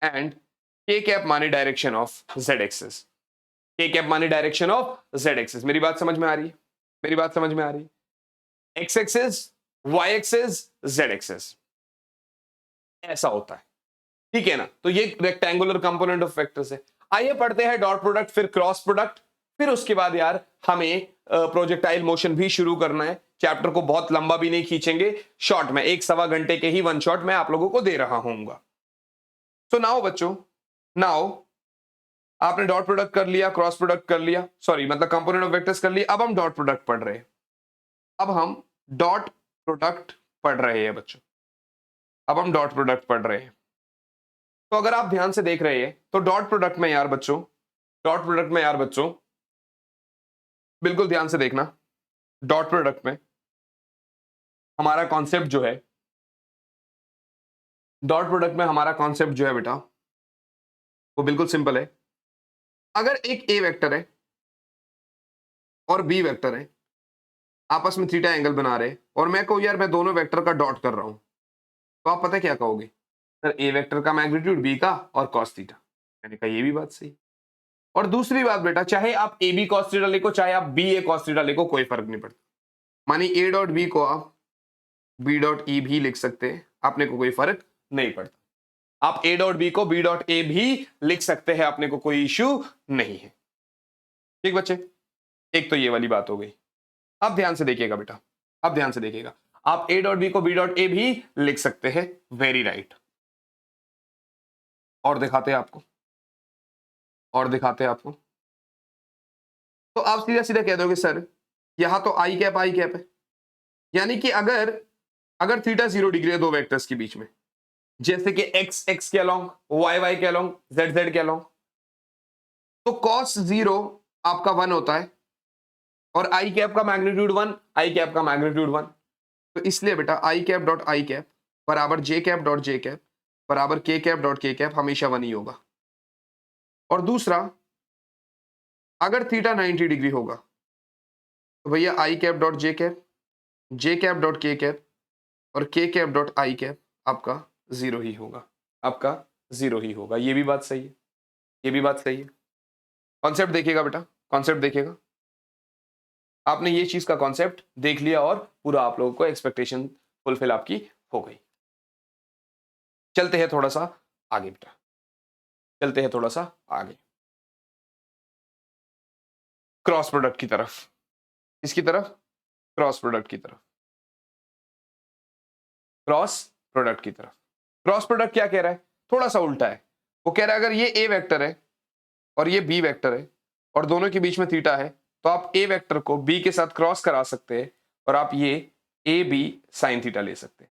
and K cap मानी direction of Z axis, K cap मानी डायरेक्शन ऑफ जेड एक्सिस। मेरी बात समझ में आ रही है, मेरी बात समझ में आ रही है? X axis, Y axis, Z axis, ऐसा होता है, ठीक है ना। तो ये रेक्टेंगुलर कंपोनेंट ऑफ वेक्टर्स है। आइए पढ़ते हैं डॉट प्रोडक्ट, फिर क्रॉस प्रोडक्ट, फिर उसके बाद यार हमें प्रोजेक्टाइल मोशन भी शुरू करना है। चैप्टर को बहुत लंबा भी नहीं खींचेंगे, शॉर्ट में 1-1.25 घंटे के ही वन शॉट मैं आप लोगों को दे रहा हूंगा। सो नाउ बच्चों, नाउ आपने डॉट प्रोडक्ट कर लिया, क्रॉस प्रोडक्ट कर लिया, सॉरी मतलब कंपोनेंट ऑफ वेक्टर्स कर लिया। अब हम डॉट प्रोडक्ट पढ़ रहे हैं, अब हम डॉट प्रोडक्ट पढ़ रहे हैं बच्चों, अब हम डॉट प्रोडक्ट पढ़ रहे हैं। तो अगर आप ध्यान से देख रहे हैं तो डॉट प्रोडक्ट में यार बच्चों, डॉट प्रोडक्ट में यार बच्चों, बिल्कुल ध्यान से देखना, डॉट प्रोडक्ट में हमारा कॉन्सेप्ट जो है, डॉट प्रोडक्ट में हमारा कॉन्सेप्ट जो है बेटा वो बिल्कुल सिंपल है। अगर एक ए वेक्टर है और बी वेक्टर है, आपस में थीटा एंगल बना रहे, और मैं कहूं यार मैं दोनों वेक्टर का डॉट कर रहा हूं, तो आप पता क्या कहोगे, सर ए वेक्टर का मैग्नीट्यूड बी का और कॉस थीटा। मैंने कहा ये भी बात सही। और दूसरी बात बेटा, चाहे आप ए बी कॉस थीटा लिखो, चाहे आप बी ए कॉस थीटा लिखो, कोई फर्क नहीं पड़ता। मानी ए डॉट बी को आप बी डॉट ई भी लिख सकते हैं, आपने को कोई फर्क नहीं पड़ता। आप ए डॉट बी को बी डॉट ए भी लिख सकते हैं, आपने को कोई इश्यू नहीं है। ठीक बच्चे, एक तो ये वाली बात हो गई। अब ध्यान से देखिएगा बेटा, अब ध्यान से देखिएगा, आप ए डॉट बी को बी डॉट ए भी लिख सकते हैं, वेरी राइट। और दिखाते हैं आपको, और दिखाते हैं आपको। तो आप सीधा सीधा कह दोगे सर यहां तो आई कैप है, यानी कि अगर थीटा 0 डिग्री है दो वेक्टर्स के बीच में, जैसे कि एक्स एक्स के अलोंग, वाई वाई के अलोंग, जेड जेड के अलोंग, तो कॉस 0 आपका 1 होता है, और आई कैप का मैग्नीट्यूड 1, आई कैप का मैग्नीट्यूड 1। तो इसलिए बेटा आई कैप डॉट आई कैप बराबर जे कैप डॉट जे कैप बराबर के कैप डॉट के कैप हमेशा 1 ही होगा। और दूसरा, अगर थीटा 90 डिग्री होगा तो भैया I cap dot J cap dot K cap और K cap dot I cap आपका 0 ही होगा, आपका 0 ही होगा। ये भी बात सही है, ये भी बात सही है। कॉन्सेप्ट देखिएगा बेटा, कॉन्सेप्ट देखिएगा, आपने ये चीज का कॉन्सेप्ट देख लिया और पूरा आप लोगों को एक्सपेक्टेशन फुलफिल आपकी हो गई। चलते हैं थोड़ा सा आगे बेटा, चलते हैं थोड़ा सा आगे, क्रॉस प्रोडक्ट की तरफ। इसकी तरफ, क्रॉस प्रोडक्ट की तरफ, क्रॉस प्रोडक्ट की तरफ। क्रॉस प्रोडक्ट क्या कह रहा है, थोड़ा सा उल्टा है। वो कह रहा है अगर ये ए वेक्टर है और ये बी वेक्टर है और दोनों के बीच में थीटा है, तो आप ए वेक्टर को बी के साथ क्रॉस करा सकते हैं और आप ये ए बी साइन थीटा ले सकते हैं,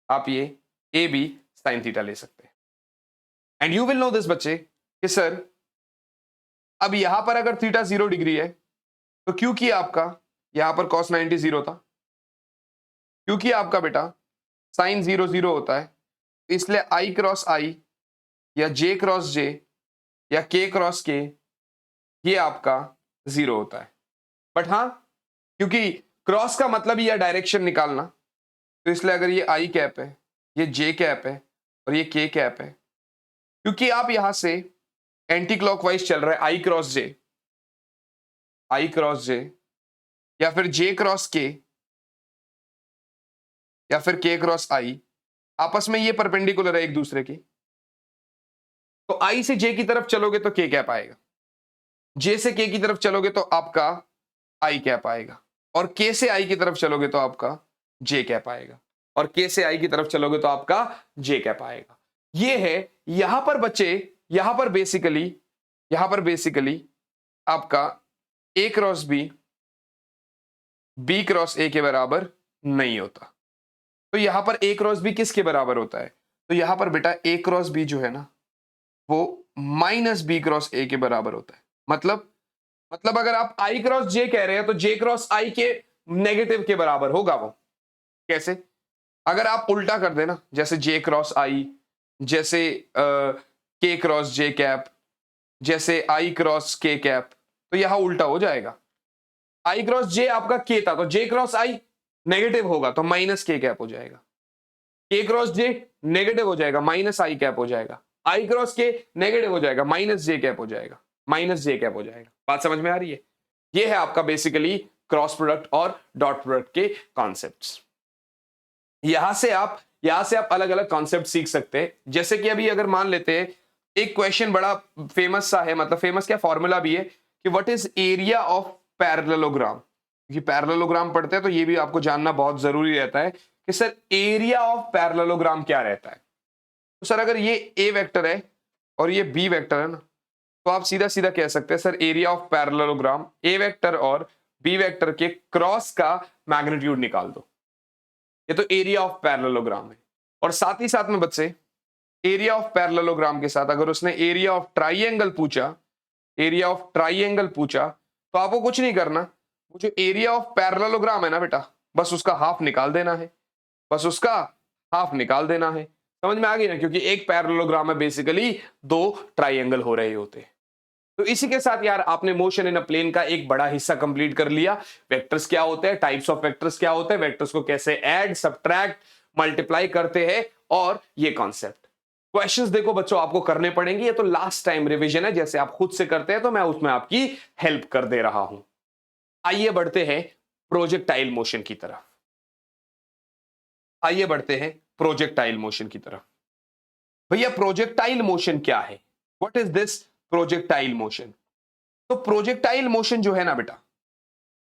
आप ये ए बी साइन थीटा ले सकते हैं। And you will know this बच्चे कि सर अब यहां पर अगर थीटा 0 डिग्री है तो क्योंकि आपका यहां पर cos 90 0 था, क्योंकि आपका बेटा साइन 0 0 होता है, इसलिए आई क्रॉस आई या जे क्रॉस जे या के क्रॉस के ये आपका 0 होता है। बट हाँ, क्योंकि क्रॉस का मतलब ही है डायरेक्शन निकालना, तो इसलिए अगर ये आई कैप है, ये जे कैप है और ये के कैप है, क्योंकि आप यहां से एंटी क्लॉकवाइज चल रहा है, आई क्रॉस जे या फिर जे क्रॉस के या फिर के क्रॉस आई, आपस में ये परपेंडिकुलर है एक दूसरे की। तो आई से जे की तरफ चलोगे तो के कैप आएगा, जे से के की तरफ चलोगे तो आपका आई कैप आएगा, और के से आई की तरफ चलोगे तो आपका जे कैप आएगा, और के से आई की तरफ चलोगे तो आपका जे कैप आएगा। ये है यहां पर बच्चे, यहां पर बेसिकली आपका ए क्रॉस बी क्रॉस ए के बराबर नहीं होता। तो यहां पर ए क्रॉस बी किसके बराबर होता है, तो यहां पर बेटा ए क्रॉस बी जो है ना वो माइनस बी क्रॉस ए के बराबर होता है। मतलब अगर आप आई क्रॉस जे कह रहे हैं तो जे क्रॉस आई के नेगेटिव के बराबर होगा। वो कैसे, अगर आप उल्टा कर देना, जैसे जे क्रॉस आई, जैसे के क्रॉस जे कैप, जैसे आई क्रॉस के कैप, तो यहां उल्टा हो जाएगा। आई क्रॉस जे आपका के था तो जे क्रॉस आई नेगेटिव होगा तो माइनस के कैप हो जाएगा, के क्रॉस जे नेगेटिव हो जाएगा माइनस आई कैप हो जाएगा, आई क्रॉस के नेगेटिव हो जाएगा माइनस जे कैप हो जाएगा, माइनस जे कैप हो जाएगा। बात समझ में आ रही है? ये है आपका बेसिकली क्रॉस प्रोडक्ट और डॉट प्रोडक्ट के कॉन्सेप्ट्स। यहां से आप अलग अलग कॉन्सेप्ट सीख सकते हैं। जैसे कि अभी अगर मान लेते हैं एक क्वेश्चन बड़ा फेमस सा है, मतलब फेमस क्या, फॉर्मूला भी है कि what is area of parallelogram. क्योंकि पैरेललोग्राम पढ़ते हैं तो ये भी आपको जानना बहुत जरूरी रहता है कि सर एरिया ऑफ पैरेललोग्राम क्या रहता है। तो सर अगर ये ए वेक्टर है और ये बी वेक्टर है ना, तो आप सीधा सीधा कह सकते हैं sir area of parallelogram A vector और बी वेक्टर के क्रॉस का मैग्नीट्यूड निकाल दो। ये तो एरिया ऑफ पैरेललोग्राम है। और साथ ही साथ में बच्चे एरिया ऑफ पैरेललोग्राम के साथ अगर उसने एरिया ऑफ ट्राइंगल पूछा, एरिया ऑफ ट्राइंगल पूछा, तो आपको कुछ नहीं करना, वो जो एरिया ऑफ पैरेललोग्राम है ना बेटा, बस उसका हाफ निकाल देना है, बस उसका हाफ निकाल देना है। समझ में आ गई ना, क्योंकि एक पैरेललोग्राम में बेसिकली दो ट्राइंगल हो रहे होते हैं। तो इसी के साथ यार आपने मोशन इन अ प्लेन का एक बड़ा हिस्सा कंप्लीट कर लिया। वेक्टर्स क्या होते हैं, टाइप्स ऑफ वेक्टर्स क्या होते हैं, वेक्टर्स को कैसे ऐड, सब्ट्रैक्ट, मल्टीप्लाई करते हैं, और ये कॉन्सेप्ट। क्वेश्चंस देखो बच्चों आपको करने पड़ेंगे, ये तो लास्ट टाइम रिवीजन है, जैसे आप खुद से करते हैं तो मैं उसमें आपकी हेल्प कर दे रहा हूं। आइए बढ़ते हैं प्रोजेक्टाइल मोशन की तरफ, आइए बढ़ते हैं प्रोजेक्टाइल मोशन की तरफ। भैया प्रोजेक्टाइल मोशन क्या है, what is this projectile motion? तो प्रोजेक्टाइल मोशन जो है ना बेटा,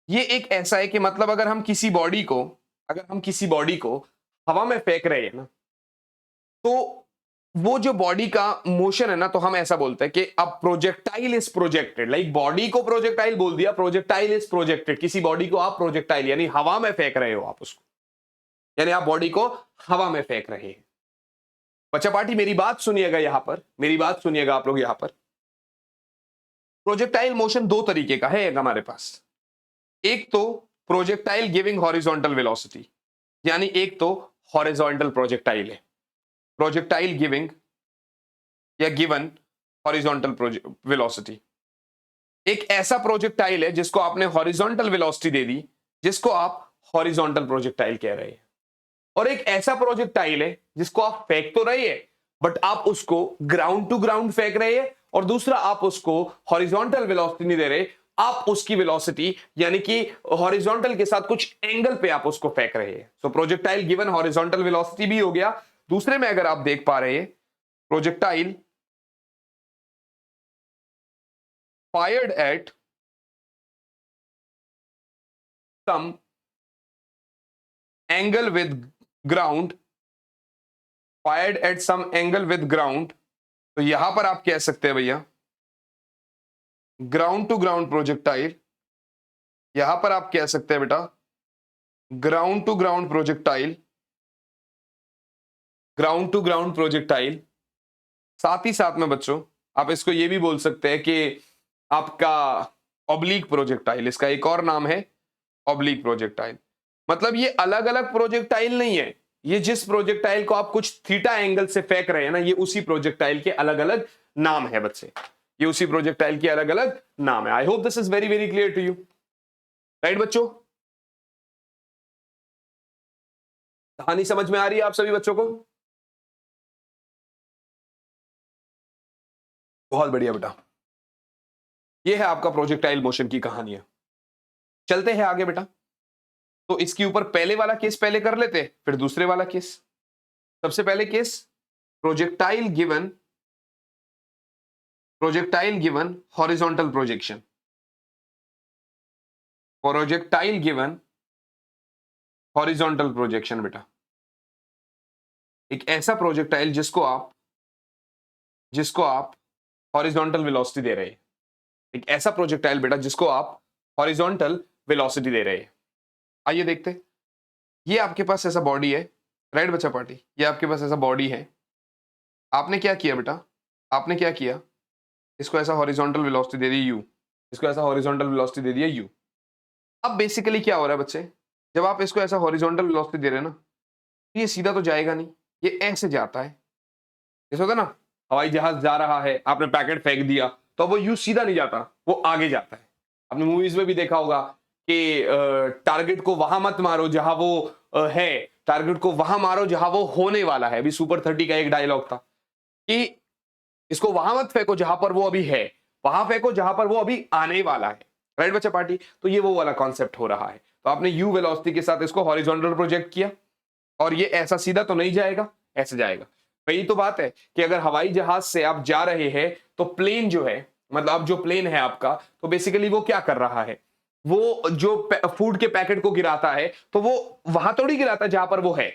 ये एक ऐसा है कि मतलब अगर हम किसी बॉडी को, अगर हम किसी बॉडी को हवा में फेंक रहे हैं ना, तो वो जो बॉडी का मोशन है ना, तो हम ऐसा बोलते हैं कि अब projectile is projected, like body को प्रोजेक्टाइल बोल दिया, प्रोजेक्टाइल इज प्रोजेक्टेड, किसी बॉडी को आप प्रोजेक्टाइल यानी हवा में फेंक रहे हो आप उसको, यानी आप बॉडी को हवा में फेंक रहे हैं। बच्चा पार्टी मेरी बात सुनिएगा, यहां पर मेरी बात सुनिएगा आप लोग। यहां पर प्रोजेक्टाइल मोशन दो तरीके का है हमारे पास। एक तो प्रोजेक्टाइल गिविंग हॉरिजॉन्टल वेलोसिटी, यानी एक तो हॉरिजॉन्टल प्रोजेक्टाइल है, प्रोजेक्टाइल गिविंग या गिवन हॉरिजॉन्टल वेलोसिटी। एक ऐसा प्रोजेक्टाइल है जिसको आपने हॉरिजॉन्टल वेलोसिटी दे दी, जिसको आप हॉरिजॉन्टल प्रोजेक्टाइल कह रहे हैं। और एक ऐसा प्रोजेक्टाइल है जिसको आप फेंक तो रहे हैं, बट आप उसको ग्राउंड टू ग्राउंड फेंक रहे हैं, और दूसरा आप उसको हॉरिजॉन्टल वेलोसिटी नहीं दे रहे, आप उसकी वेलोसिटी यानी कि हॉरिजॉन्टल के साथ कुछ एंगल पे आप उसको फेंक रहे हैं। सो प्रोजेक्टाइल गिवन हॉरिजॉन्टल वेलोसिटी भी हो गया। दूसरे में अगर आप देख पा रहे हैं, projectile fired at some angle with ground, fired at some angle with ground, तो यहां पर आप कह सकते हैं भैया ग्राउंड टू ग्राउंड प्रोजेक्टाइल, यहां पर आप कह सकते हैं बेटा ground to ground projectile, ground to ground projectile. साथ ही साथ में बच्चों आप इसको ये भी बोल सकते हैं कि आपका ऑब्लिक प्रोजेक्टाइल, इसका एक और नाम है ऑब्लिक प्रोजेक्टाइल। मतलब ये अलग अलग प्रोजेक्टाइल नहीं है, ये जिस प्रोजेक्टाइल को आप कुछ थीटा एंगल से फेंक रहे हैं ना, ये उसी प्रोजेक्टाइल के अलग अलग नाम है बच्चे, ये उसी प्रोजेक्टाइल के अलग अलग नाम है। I hope this is very very clear to you, right बच्चों? कहानी समझ में आ रही है आप सभी बच्चों को? बहुत बढ़िया बेटा, ये है आपका प्रोजेक्टाइल मोशन की कहानियां। चलते हैं आगे बेटा। तो इसके ऊपर पहले वाला केस पहले कर लेते, फिर दूसरे वाला केस। सबसे पहले case projectile given horizontal projection, projectile given horizontal projection बेटा, एक ऐसा प्रोजेक्टाइल जिसको आप हॉरिजॉन्टल वेलोसिटी दे रहे हैं, एक ऐसा प्रोजेक्टाइल बेटा जिसको आप हॉरिजॉन्टल वेलोसिटी दे रहे हैं। आइए देखते, ये आपके पास ऐसा बॉडी है, राइट बच्चा पार्टी, ये आपके पास ऐसा बॉडी है। आपने क्या किया बेटा, आपने क्या किया, इसको ऐसा हॉरिजॉन्टल वेलोसिटी दे दी u, इसको ऐसा हॉरिजॉन्टल वेलोसिटी दे दिया u। अब बेसिकली क्या हो रहा है बच्चे, जब आप इसको ऐसा हॉरिजॉन्टल वेलोसिटी दे रहे हैं ना, तो ये सीधा तो जाएगा नहीं, ये ऐसे जाता है। जैसे होता है ना, हवाई जहाज जा रहा है, आपने पैकेट फेंक दिया, तो वो यू सीधा नहीं जाता, वो आगे जाता है। आपने मूवीज में भी देखा होगा कि टारगेट को वहां मत मारो जहां वो है, टारगेट को वहां मारो जहां वो होने वाला है। अभी सुपर 30 का एक डायलॉग था कि इसको वहां मत फेंको जहां पर वो अभी है, वहां फेंको जहां पर वो अभी आने वाला है, राइट बच्चा पार्टी? तो ये वो वाला कॉन्सेप्ट हो रहा है। तो आपने यू वेलोसिटी के साथ इसको हॉरिजॉन्टल प्रोजेक्ट किया, और ये ऐसा सीधा तो नहीं जाएगा, ऐसे जाएगा। यही तो बात है कि अगर हवाई जहाज से आप जा रहे हैं, तो प्लेन जो है, मतलब जो प्लेन है आपका, तो बेसिकली वो क्या कर रहा है, वो जो फूड के पैकेट को गिराता है, तो वो वहां थोड़ी गिराता है जहां पर वो है,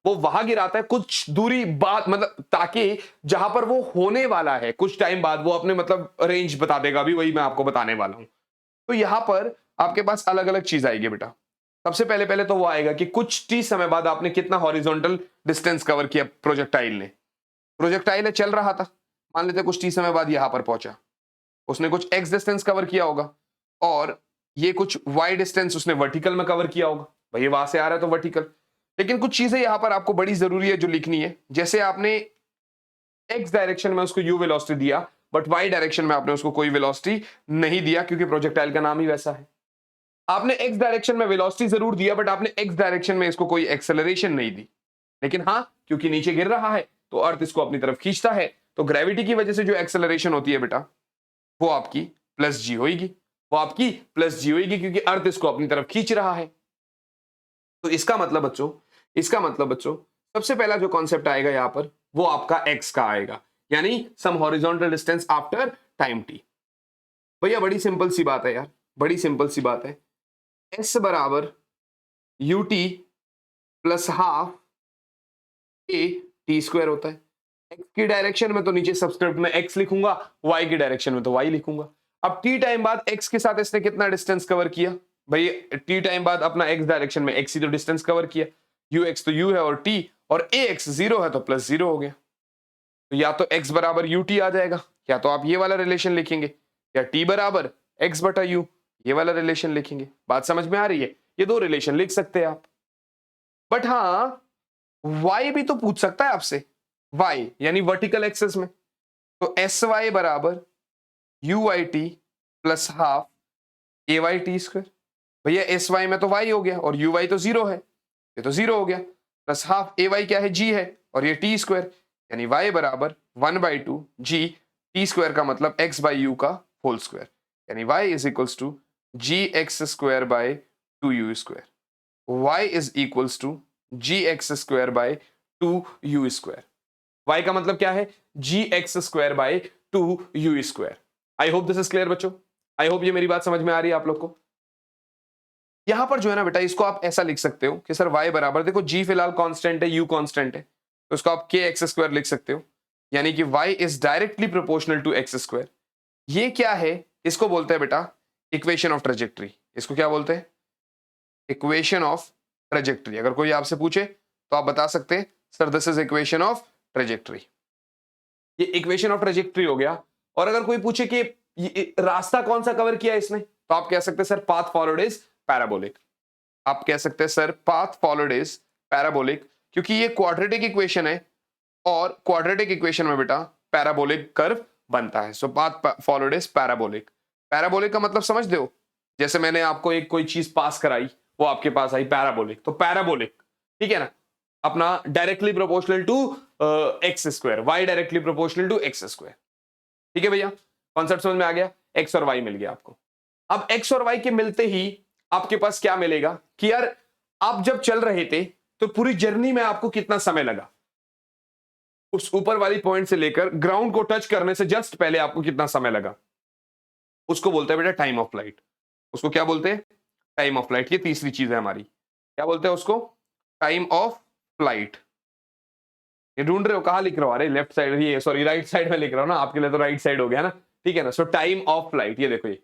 वो वहां गिराता है कुछ दूरी बाद, मतलब ताकि जहां पर वो होने वाला है कुछ टाइम बाद वो अपने मतलब रेंज बता देगा। अभी वही मैं आपको बताने वाला हूं। तो यहां पर आपके पास अलग अलग चीज आएगी बेटा। सबसे पहले पहले तो वो आएगा कि कुछ टी समय बाद आपने कितना हॉरिजॉन्टल डिस्टेंस कवर किया प्रोजेक्टाइल ने, प्रोजेक्टाइल चल रहा था, मान लेते कुछ टी समय बाद यहां पर पहुंचा, उसने कुछ एक्स डिस्टेंस कवर किया होगा और ये कुछ वाई डिस्टेंस उसने वर्टिकल में कवर किया होगा, भाई वहां से आ रहा है तो वर्टिकल। लेकिन कुछ चीजें यहां पर आपको बड़ी जरूरी है जो लिखनी है, जैसे आपने एक्स डायरेक्शन में उसको यू वेलोसिटी दिया, बट वाई डायरेक्शन में आपने उसको कोई वेलोसिटी नहीं दिया, क्योंकि प्रोजेक्टाइल का नाम ही वैसा है। आपने एक्स डायरेक्शन में वेलोसिटी जरूर दिया, बट आपने एक्स डायरेक्शन में इसको कोई एक्सेलरेशन नहीं दी। लेकिन हाँ, क्योंकि नीचे गिर रहा है तो अर्थ इसको अपनी तरफ खींचता है, तो ग्रेविटी की वजह से जो एक्सेलरेशन होती है बेटा, वो आपकी प्लस जी होगी, वो आपकी प्लस जी होगी, क्योंकि अर्थ इसको अपनी तरफ खींच रहा है। तो इसका मतलब बच्चों सबसे पहला जो कॉन्सेप्ट आएगा यहां पर वो आपका एक्स का आएगा, यानी some horizontal distance after time T. भैया बड़ी सिंपल सी बात है यार, बड़ी सिंपल सी बात है। एस बराबर यू टी प्लस हाफ ए टी स्क्वायर होता है। एक्स की डायरेक्शन में तो नीचे सबस्क्रिप्ट में एक्स लिखूंगा, वाई की डायरेक्शन में तो वाई लिखूंगा। अब टी टाइम बाद एक्स के साथ इसने कितना डिस्टेंस कवर किया, भाई टी टाइम बाद अपना एक्स डायरेक्शन में एक्स ही तो डिस्टेंस कवर किया, यू एक्स तो यू है और टी, और ए एक्स जीरो है तो प्लस जीरो हो गया। तो या तो एक्स बराबर यू टी आ जाएगा, या तो आप ये वाला रिलेशन लिखेंगे, या टी बराबर एक्स बटा यू, ये वाला रिलेशन लिखेंगे। बात समझ में आ रही है? ये दो रिलेशन लिख सकते हैं आप। बट हाँ, y भी तो पूछ सकता है आपसे, y यानी वर्टिकल एक्सेस में, तो एस वाई बराबर you Y T plus half A Y T square. भैया एस वाई में तो y हो गया और यू वाई तो जीरो है, ये तो जीरो हो गया, प्लस हाफ ए वाई क्या है, g है, और ये टी स्क्वायर, यानी y बराबर 1/2 g टी स्क्वायर का मतलब x बाई यू का होल स्क्वायर, यानी y is equals to G X square by 2u square. y is equals to G X square by 2u square. y का मतलब क्या है, G X square by 2u square. I hope this is clear बच्चों, I hope ये मेरी बात समझ में आ रही है आप लोग को। यहां पर जो है ना बेटा, इसको आप ऐसा लिख सकते हो कि सर y बराबर, देखो g फिलहाल कांस्टेंट है, u कांस्टेंट है, तो इसको आप के एक्स स्क्वायर लिख सकते हो, यानी कि y is directly proportional to X square. ये क्या है, इसको बोलते हैं बेटा इक्वेशन ऑफ ट्रेजेक्टरी। इसको क्या बोलते हैं, इक्वेशन ऑफ ट्रेजेक्टरी। अगर कोई आपसे पूछे तो आप बता सकते हैं sir this is equation of trajectory. ये इक्वेशन ऑफ ट्रेजेक्टरी हो गया। और अगर कोई पूछे कि रास्ता कौन सा कवर किया इसने, तो आप कह सकते हैं sir path followed is parabolic. आप कह सकते हैं sir path followed is parabolic, क्योंकि ये क्वाड्रेटिक इक्वेशन है और क्वाड्रेटिक इक्वेशन में बेटा पैराबोलिक कर्व बनता है। So path followed is parabolic. Parabolic का मतलब समझ दो, जैसे मैंने आपको एक कोई चीज पास कराई, वो आपके पास आई पैराबोलिक, तो पैराबोलिक, ठीक है ना, अपना directly proportional to X square, Y directly proportional to X square. ठीक है भैया, कॉन्सेप्ट समझ में आ गया, एक्स और वाई मिल गया आपको। अब एक्स और वाई के मिलते ही आपके पास क्या मिलेगा कि यार आप जब चल रहे थे तो पूरी जर्नी में आपको कितना समय लगा, उस ऊपर वाली पॉइंट से लेकर ग्राउंड को टच करने से जस्ट पहले आपको कितना समय लगा, उसको बोलते हैं बेटा टाइम ऑफ फ्लाइट। उसको क्या बोलते हैं, टाइम ऑफ फ्लाइट। ये तीसरी चीज है हमारी, क्या बोलते हैं उसको, टाइम ऑफ फ्लाइट। ये ढूंढ रहे हो कहां लिख रहा हूं, अरे लेफ्ट साइड, ये सॉरी राइट साइड में लिख रहा हूं ना, आपके लिए तो राइट साइड हो गया ना, ठीक है ना। सो टाइम ऑफ फ्लाइट, ये देखो, ये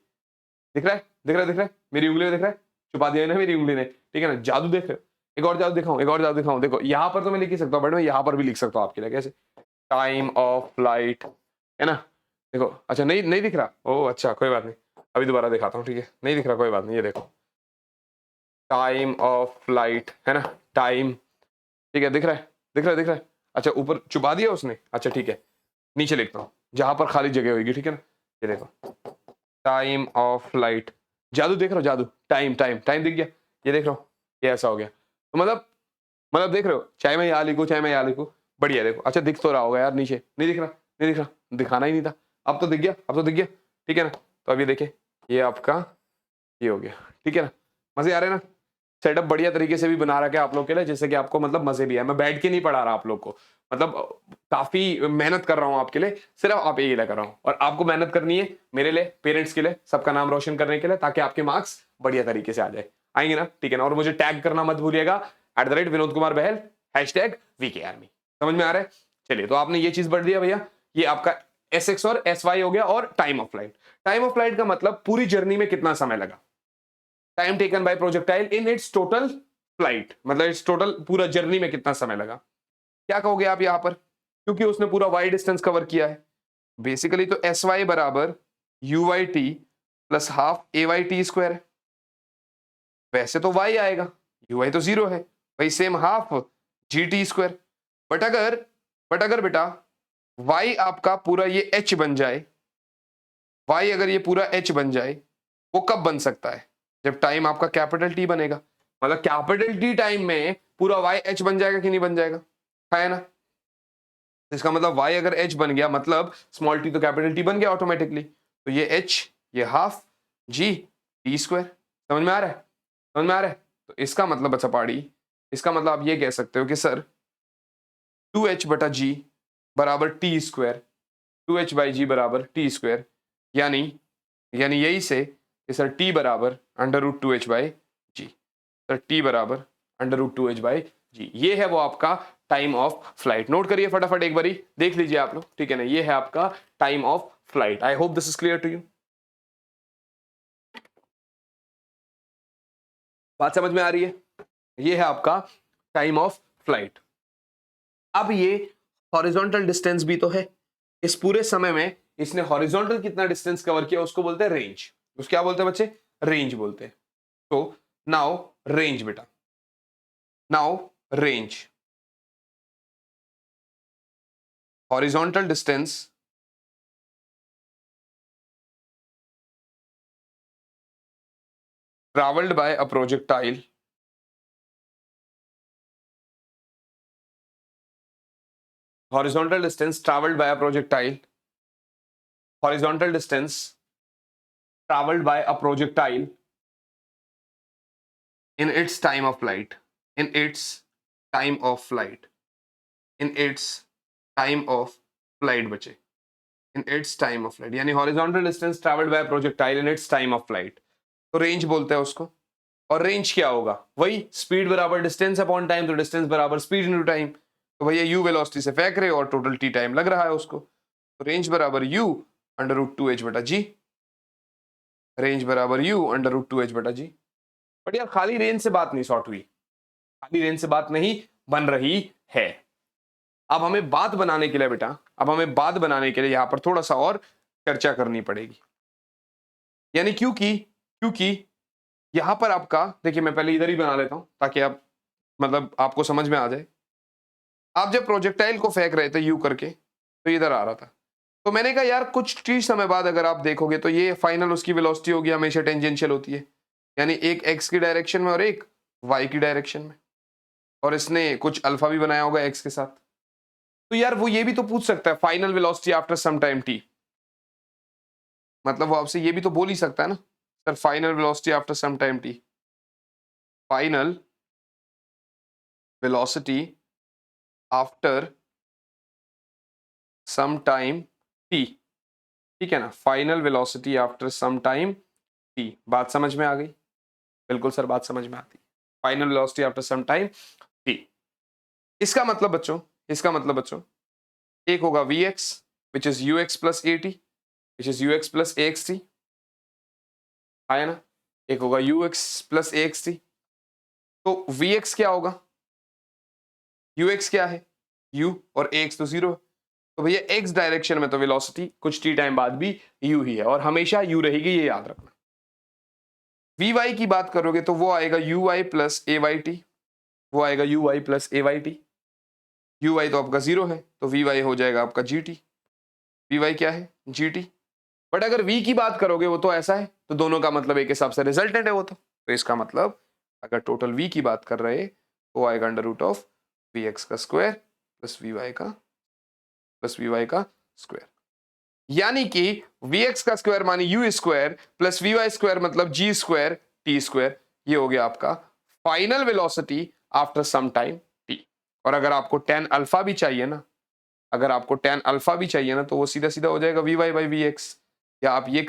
दिख रहा है, दिख रहा है, दिख रहा है, मेरी उंगली में दिख रहा है, छुपा दिया ना मेरी उंगली ने, ठीक है ना। जादू देख रहे हो, एक और जादू दिखाऊं, एक और जादू दिखाऊं, देखो यहां पर तो मैं लिख ही सकता हूं, बट मैं यहां पर भी लिख सकता हूं आपके लिए, कैसे, टाइम ऑफ फ्लाइट, है ना। देखो, अच्छा नहीं नहीं दिख रहा, ओ अच्छा कोई बात नहीं, अभी दोबारा दिखाता हूँ, ठीक है, नहीं दिख रहा कोई बात नहीं, ये देखो टाइम ऑफ फ्लाइट, है ना, टाइम, ठीक है, दिख रहा है, दिख रहा है, दिख रहा है। अच्छा ऊपर छुपा दिया उसने, अच्छा ठीक है, नीचे लिखता हूँ जहां पर खाली जगह होगी, ठीक है ना। ये देखो टाइम ऑफ फ्लाइट, जादू देख रहे हो, जादू, टाइम टाइम टाइम दिख गया, ये देख रहा हूँ, ये ऐसा हो गया। तो मतलब देख रहे हो, चाहे मैं यहाँ लिखूँ चाहे मैं यहाँ लिखूँ, बढ़िया। देखो अच्छा दिख तो रहा होगा यार, नीचे नहीं दिख रहा, नहीं दिख रहा, दिखाना ही नहीं था, अब तो दिख गया, अब तो दिख गया, ठीक है ना। तो अभी देखिए ये आपका ये हो गया, ठीक है ना। मजे आ रहे हैं ना, सेटअप बढ़िया तरीके से भी बना रखा है आप लोग के लिए, जैसे कि आपको मतलब मजे भी है। मैं बैठ के नहीं पढ़ा रहा आप लोग को, मतलब काफी मेहनत कर रहा हूँ आपके लिए, सिर्फ आप यही कर रहा हूँ। और आपको मेहनत करनी है मेरे लिए, पेरेंट्स के लिए, सबका नाम रोशन करने के लिए, ताकि आपके मार्क्स बढ़िया तरीके से आ जाए, आएंगे ना, ठीक है ना। और मुझे टैग करना मत भूलिएगा, @विनोद कुमार बहल, #VK आर्मी। समझ में आ रहा है? चलिए, तो आपने ये चीज पढ़ लिया भैया, ये आपका SX और SY हो गया। और time of flight, time of flight का मतलब पूरी जर्नी में कितना समय लगा, time taken by projectile in its total flight, मतलब इट्स टोटल पूरा जर्नी में कितना समय लगा। क्या कहोगे आप यहां पर, क्योंकि उसने पूरा y डिस्टेंस कवर किया है। बेसिकली तो एस वाई बराबर you Y T plus half A Y T square है। वैसे तो y आएगा, यू वाई तो 0 है, भाई same half G T square. But अगर बेटा y आपका पूरा ये h बन जाए, y अगर ये पूरा h बन जाए, वो कब बन सकता है? जब टाइम आपका कैपिटल T बनेगा। मतलब कैपिटल T टाइम में पूरा y h बन जाएगा कि नहीं बन जाएगा? है ना? इसका मतलब y अगर h बन गया मतलब स्मॉल t तो कैपिटल T बन गया ऑटोमेटिकली। तो ये h, ये हाफ g t स्क्वायर। समझ में आ रहा है? समझ में आ रहा है? तो इसका मतलब बच्चा पाड़ी, इसका मतलब आप ये कह सकते हो कि सर 2h बटा g बराबर टी स्क्वायर, 2h बाई जी बराबर टी स्क्वायर, यानी यही से कि सर t बराबर under root 2h by G. Sir t बराबर under root 2h by G. ये है वो आपका टाइम ऑफ फ्लाइट। नोट करिए फटाफट एक बारी, देख लीजिए आप लोग, ठीक है ना? ये है आपका time of flight. I hope this is clear to you. बात समझ में आ रही है? ये है आपका टाइम ऑफ फ्लाइट। अब ये हॉरिजॉन्टल डिस्टेंस भी तो है। इस पूरे समय में इसने हॉरिजॉन्टल कितना डिस्टेंस कवर किया उसको बोलते हैं रेंज। उसको क्या बोलते हैं बच्चे? रेंज बोलते हैं। तो नाउ रेंज बेटा, now range, horizontal distance traveled by a projectile horizontal distance traveled by a projectile, horizontal distance traveled by a projectile in its time of flight, in its time of flight, in its time of flight बचे, in its time of flight, यानी horizontal distance traveled by a projectile in its time of flight, तो range बोलते हैं उसको। और range क्या होगा? वही स्पीड बराबर डिस्टेंस अपॉन टाइम, तो डिस्टेंस बराबर स्पीड इनटू टाइम। तो भैया यू वेलोसिटी से फेंक रहे और टोटल टी टाइम लग रहा है उसको, तो रेंज बराबर यू अंडर रूट 2h बटा जी। रेंज बराबर यू अंडर रूट 2h बटा जी। बट यार खाली रेंज से बात नहीं सॉर्ट हुई, खाली रेंज से बात नहीं बन रही है। अब हमें बात बनाने के लिए बेटा, अब हमें बात बनाने के लिए यहां पर थोड़ा सा और चर्चा करनी पड़ेगी। यानी क्योंकि यहां पर आपका देखिए, मैं पहले इधर ही बना लेता हूं ताकि आप मतलब आपको समझ में आ जाए। आप जब प्रोजेक्टाइल को फेंक रहे थे यू करके, तो इधर आ रहा था, तो मैंने कहा यार कुछ टी समय बाद अगर आप देखोगे तो ये फाइनल उसकी वेलोसिटी होगी, हमेशा टेंजेंशियल होती है, यानी एक एक्स की डायरेक्शन में और एक वाई की डायरेक्शन में, और इसने कुछ अल्फा भी बनाया होगा एक्स के साथ। तो यार वो ये भी तो पूछ सकता है final velocity after some time T, मतलब वो आपसे ये भी तो बोल ही सकता है ना sir final velocity after some time T, final velocity after some time T, ठीक है ना? Final velocity after some time T. बात समझ में आ गई? बिल्कुल सर, बात समझ में आती है। Final velocity after some time T. इसका मतलब बच्चों एक होगा Vx which is Ux plus AT which is Ux plus AXT, आया ना? एक होगा Ux plus AXT। तो Vx क्या होगा? Ux क्या है? U और AX तो 0 है, तो भैया x डायरेक्शन में तो वेलोसिटी कुछ t टाइम बाद भी u ही है और हमेशा u रहेगी, ये याद रखना। Vy की बात करोगे तो वो आएगा uy plus a Y T, वो आएगा uy plus a Y T. uy तो आपका 0 है तो vy हो जाएगा आपका gt। vy क्या है? gt। बट अगर v की बात करोगे वो तो ऐसा है, तो दोनों का मतलब एक हिसाब से रिजल्टेंट है वो तो इसका मतलब अगर टोटल v की बात कर रहे तो आएगा अंडर रूट ऑफ vx का स्क्वायर प्लस vy का स्क्वायर, यानी कि vx का स्क्वायर मानी u square plus vy square मतलब g स्क्वायर t स्क्वायर। ये हो गया आपका final velocity after some time t। और अगर आपको tan अल्फा भी चाहिए ना, अगर आपको tan अल्फा भी चाहिए ना, तो वो सीधा सीधा हो जाएगा vy बाई vx, या आप ये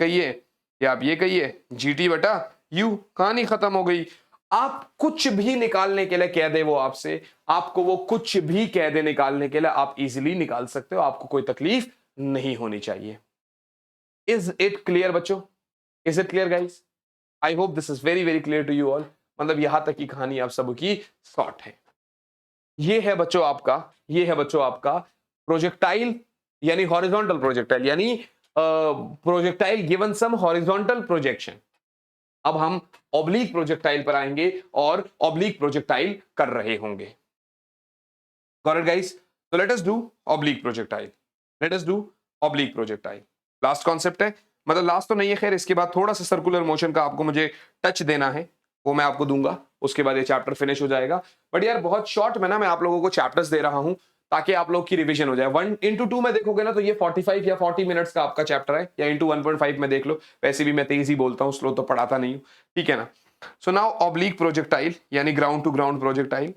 कहिए gt बटा u। कहानी खत्म हो गई। आप कुछ भी निकालने के लिए कह दे वो आपसे, आपको वो कुछ भी कह दे निकालने के लिए, आप इजीली निकाल सकते हो, आपको कोई तकलीफ नहीं होनी चाहिए। इज इट क्लियर बच्चों? Is it clear guys? I hope this is very very clear to you all. मतलब यहां तक की कहानी आप सबकी शॉर्ट है। ये है बच्चों आपका प्रोजेक्टाइल यानी हॉरिजॉन्टल प्रोजेक्टाइल, यानी projectile given some horizontal projection. अब हम ऑब्लिक प्रोजेक्टाइल पर आएंगे और ऑब्लिक प्रोजेक्टाइल कर रहे होंगे। Got it, guys? So let us do oblique projectile. Let us do oblique projectile. Last concept है, मतलब लास्ट तो नहीं है खैर, इसके बाद थोड़ा सा सर्कुलर मोशन का आपको मुझे टच देना है, वो मैं आपको दूंगा, उसके बाद ये चैप्टर फिनिश हो जाएगा। बट यार बहुत शॉर्ट में ना मैं आप लोगों को चैप्टर्स दे रहा हूं ताकि आप लोग की रिवीजन हो जाए। 1:2 में देखोगे ना तो ये 45 या 40 मिनट्स का आपका चैप्टर है, या इंटू 1.5 में देख लो, वैसे भी मैं तेज ही बोलता हूँ, स्लो तो पढ़ाता नहीं हूँ, ठीक है ना। सो नाउ ऑब्लिक प्रोजेक्टाइल यानी ग्राउंड टू ग्राउंड प्रोजेक्टाइल।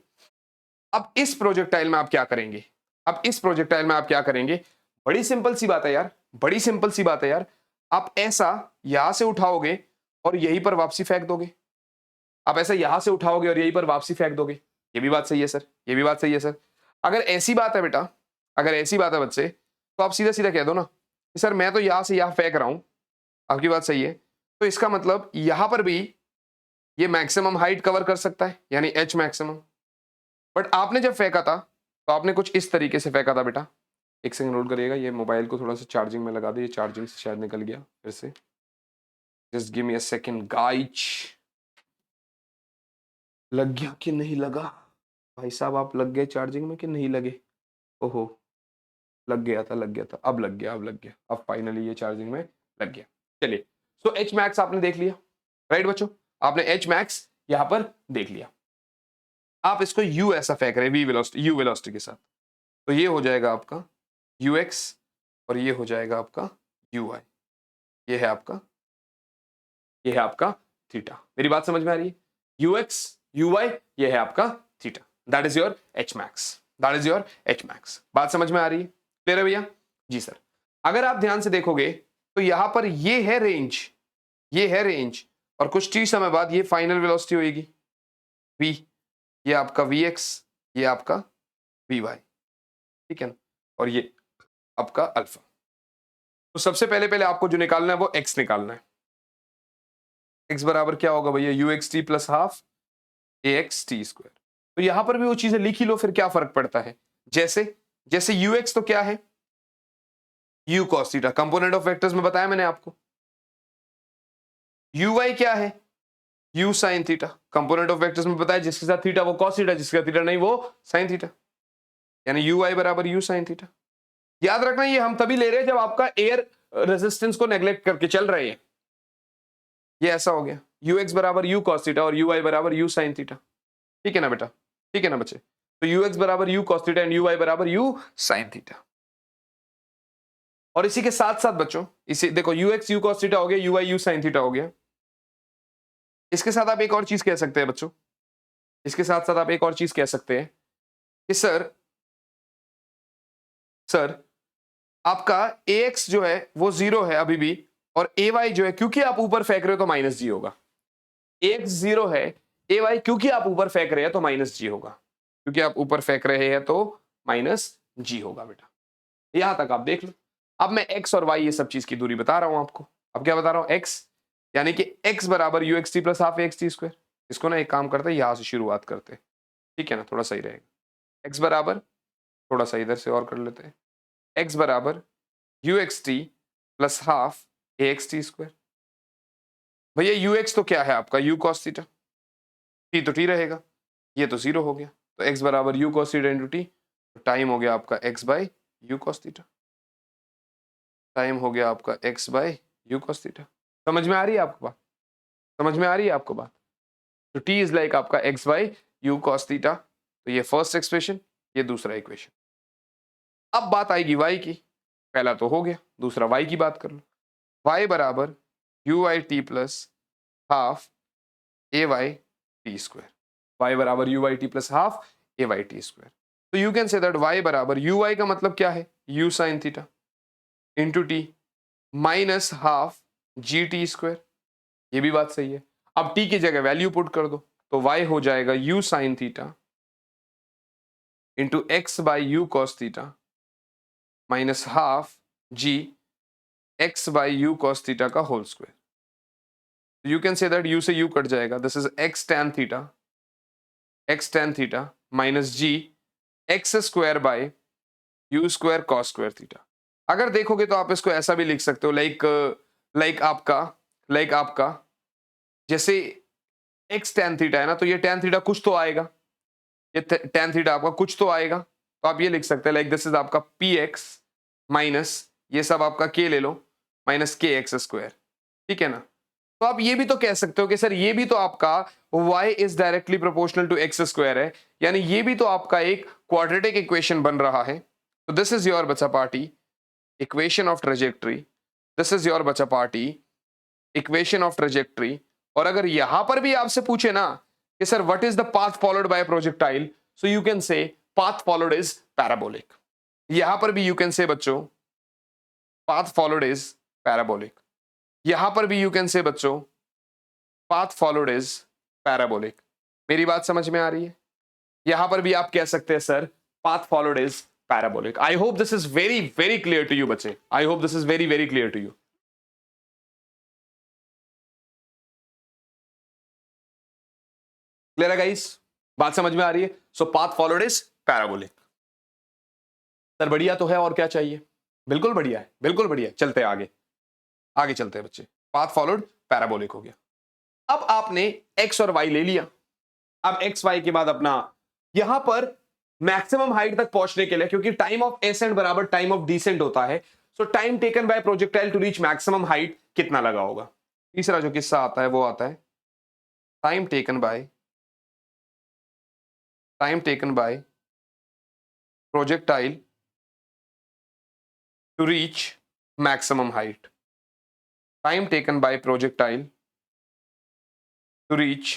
अब इस प्रोजेक्टाइल में आप क्या करेंगे, अब इस प्रोजेक्टाइल में आप क्या करेंगे, बड़ी सिंपल सी बात है यार, बड़ी सिंपल सी बात है यार। आप ऐसा यहां से उठाओगे और यहीं पर वापसी फेंक दोगे, आप ऐसा यहां से उठाओगे और यहीं पर वापसी फेंक दोगे। ये भी बात सही है सर, ये भी बात सही है सर। अगर ऐसी बात है बेटा, अगर ऐसी बात है बच्चे, तो आप सीधा सीधा कह दो ना कि सर मैं तो यहां से यहां फेंक रहा हूं, आपकी बात सही है, तो इसका मतलब यहां पर भी ये मैक्सिमम हाइट कवर कर सकता है, यानी एच मैक्सिमम। बट आपने जब फेंका था तो आपने कुछ इस तरीके से फेंका था बेटा। एक सेकंड नोट करिएगा, ये मोबाइल को थोड़ा सा चार्जिंग में लगा दे, ये चार्जिंग से शायद निकल गया फिर से। Just give me a second guys. लग गया कि नहीं लगा भाई साहब, आप लग गए चार्जिंग में कि नहीं लगे? ओहो, लग गया था, लग गया था, अब लग गया, अब लग गया, अब फाइनली ये चार्जिंग में लग गया। चलिए, सो एच मैक्स आपने देख लिया, राइट बच्चों, आपने एच मैक्स यहां पर देख लिया। आप इसको यू ऐसा फेंक रहे हैं, वी वेलोसिटी, यू वेलोसिटी के साथ, तो ये हो जाएगा आपका यू एक्स और ये हो जाएगा आपका यू वाई। ये है आपका, ये है आपका थीटा। मेरी बात समझ में आ रही है? यू एक्स यू वाई, ये है आपका theta, that is your H max, that is your H max. बात समझ में आ रही है? क्लियर है भैया? जी सर। अगर आप ध्यान से देखोगे तो यहां पर ये है रेंज, ये है रेंज, और कुछ टी समय बाद ये फाइनल वेलोसिटी होगी वी, ये आपका वी एक्स, ये आपका वी वाई, ठीक है ना, और ये आपका अल्फा। तो सबसे पहले पहले आपको जो निकालना है वो एक्स निकालना है। एक्स बराबर क्या होगा भैया? You x T plus half A x T square. तो यहां पर भी वो चीजें लिख ही लो, फिर क्या फर्क पड़ता है। जैसे जैसे यू एक्स तो क्या है? You cos theta, component of vectors में बताया मैंने आपको। यू वाई क्या है? U sine theta, component of vectors में बताया, जिसके साथ थीटा वो कॉस थीटा, जिसका थीटा नहीं वो साइन थीटा, यानी यू वाई बराबर यू साइन थीटा। याद रखना ये हम तभी ले रहे हैं जब आपका एयर रेजिस्टेंस को नेग्लेक्ट करके चल रहे हैं। ये ऐसा हो गया, यू एक्स बराबर यू कॉस थीटा और यू वाई बराबर यू साइन थीटा, ठीक है ना बेटा, ठीक है ना बच्चे। तो यू एक्स बराबर U cos theta and U Y बराबर यू साइन थीटा। और इसी के साथ साथ बच्चों, इसे देखो, U X U cos theta हो गया, U Y U sine theta हो गया। इसके साथ आप एक और चीज कह सकते हैं बच्चों, इसके साथ साथ आप एक और चीज कह सकते हैं कि सर आपका ax जो है वो 0 है अभी भी, और ay जो है क्योंकि आप ऊपर फेंक रहे हो तो माइनस जी होगा। ax 0 है, ay क्योंकि आप ऊपर फेंक रहे हैं तो माइनस जी होगा, क्योंकि आप ऊपर फेंक रहे हैं तो माइनस जी होगा बेटा। यहां तक आप देख लो। अब मैं x और y ये सब चीज की दूरी बता रहा हूं आपको। अब क्या बता रहा हूं? x यानी कि x बराबर you x T plus half x T square. इसको ना एक काम करते हैं, यहां से शुरुआत करते हैं, ठीक है ना, थोड़ा सही रहेगा। x बराबर, थोड़ा सा इधर से और कर लेते हैं, x बराबर you x T plus half A x T square. भैया यू एक्स तो क्या है आपका? यू कॉस थीटा, टी तो टी रहेगा, ये तो 0 हो गया, तो x बराबर U cos theta into T, तो टाइम हो गया आपका x by U cos theta, time हो गया आपका x by U cos theta. समझ में आ रही है आपको बात? समझ में आ रही है आपको बात? तो t इज लाइक आपका x by U cos theta. तो ये फर्स्ट एक्सप्रेशन, ये दूसरा इक्वेशन। अब बात आएगी y की, पहला तो हो गया, दूसरा y की बात कर लो। y बराबर you Y T plus half A Y T square, y बराबर you Y T plus half A Y T square. तो you can say that y बराबर यू वाई का मतलब क्या है? U sine theta into T minus half G T square. ये भी बात सही है। अब t की जगह वैल्यू पुट कर दो, तो y हो जाएगा U sine theta into X by U cos theta minus half G X by U cos theta का whole square. You can say that u से u कट जाएगा, this is x tan theta minus G X square by u square cos square theta. अगर देखोगे तो आप इसको ऐसा भी लिख सकते हो लाइक आपका जैसे x tan थीटा है ना, तो ये tan थीटा कुछ तो आएगा, ये tan थीटा आपका कुछ तो आएगा, तो आप ये लिख सकते हैं लाइक दिस इज आपका px माइनस ये सब आपका k ले लो माइनस के एक्स स्क्वायर, ठीक है ना। तो आप ये भी तो कह सकते हो कि सर ये भी तो आपका y is directly proportional to X square है, यानी ये भी तो आपका एक क्वाड्रेटिक इक्वेशन बन रहा है। तो दिस इज योर बच्चा party equation of trajectory, this is your बच्चा पार्टी इक्वेशन ऑफ ट्रेजेक्ट्री। और अगर यहां पर भी आपसे पूछे ना कि sir what is the path followed by projectile, so you can से पाथ फॉलोड इज पैराबोलिक। यहां पर भी यू कैन से बच्चों पाथ फॉलोड इज पैराबोलिक, यहां पर भी यू कैन से बच्चों पाथ फॉलोड इज पैराबोलिक। मेरी बात समझ में आ रही है? यहां पर भी आप कह सकते हैं sir path followed is parabolic. I hope this is very very clear to you बच्चे, I hope this is very very clear to you. Clear है गाइस? बात समझ में आ रही है? So path followed is parabolic. Sir बढ़िया तो है, और क्या चाहिए? बिल्कुल बढ़िया है, बिल्कुल बढ़िया है। चलते हैं आगे, आगे चलते हैं बच्चे। पाथ फॉलोड पैराबोलिक हो गया। अब आपने x और y ले लिया। अब x y के बाद अपना यहां पर मैक्सिमम हाइट तक पहुंचने के लिए, क्योंकि टाइम ऑफ एसेंट बराबर टाइम ऑफ डिसेंट होता है, so time taken by projectile to reach maximum height कितना लगा होगा। तीसरा जो किस्सा आता है वो आता है time taken by projectile to reach maximum height. Time taken by projectile to reach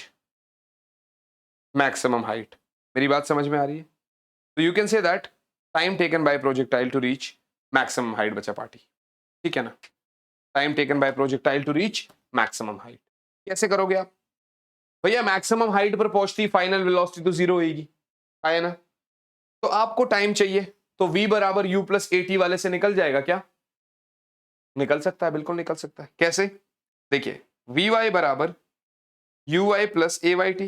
maximum height. मेरी बात समझ में आ रही है? तो you can say that time taken by projectile to reach maximum height बचा पार्टी, ठीक है ना। Time taken by projectile to reach maximum height कैसे करोगे आप? भैया मैक्सिमम हाइट पर पहुंचती फाइनल वेलोसिटी तो जीरो होगी, है ना। तो आपको टाइम चाहिए, तो v बराबर u प्लस ए टी वाले से निकल जाएगा क्या? निकल सकता है, बिल्कुल निकल सकता है। कैसे? देखिए vy बराबर uy plus a Y T.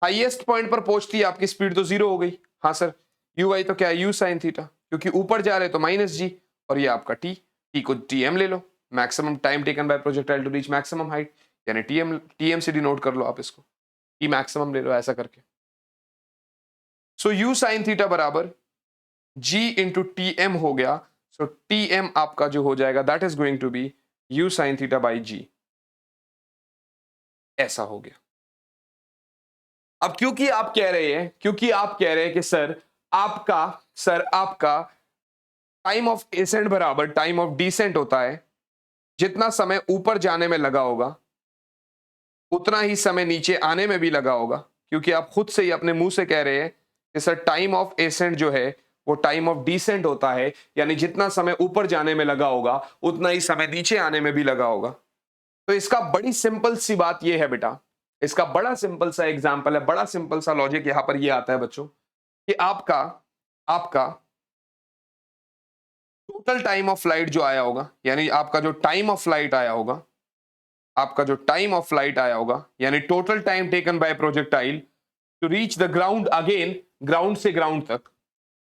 Highest point पर पहुंचती है आपकी स्पीड तो जीरो हो गई। हाँ सर, uy तो क्या है u साइन थीटा, क्योंकि ऊपर जा रहे तो माइनस जी, और ये आपका t को tm ले लो, maximum time taken by projectile to reach maximum height, यानी tm से डिनोट कर लो आप इसको, t मैक्सिमम ले लो ऐसा करके। सो u साइन थीटा बराबर g इंटू टी एम हो गया। सो टी एम आपका जो हो जाएगा that is going to be u sine theta by G, ऐसा हो गया। अब क्योंकि आप कह रहे हैं कि सर आपका टाइम ऑफ एसेंट बराबर टाइम ऑफ डिसेंट होता है, जितना समय ऊपर जाने में लगा होगा उतना ही समय नीचे आने में भी लगा होगा, क्योंकि आप खुद से ही अपने मुंह से कह रहे हैं कि सर टाइम ऑफ एसेंट जो है वो टाइम ऑफ डिसेंट होता है, यानी जितना समय ऊपर जाने में लगा होगा उतना ही समय नीचे आने में भी लगा होगा। तो इसका बड़ी सिंपल सी बात यह है बेटा, इसका बड़ा सिंपल सा एग्जांपल है, बड़ा सिंपल सा लॉजिक यहां पर यह आता है बच्चों कि आपका टोटल टाइम ऑफ फ्लाइट जो आया होगा, यानी आपका जो टाइम ऑफ फ्लाइट आया होगा, यानी total time taken by projectile to reach the ground again, ground से ग्राउंड तक,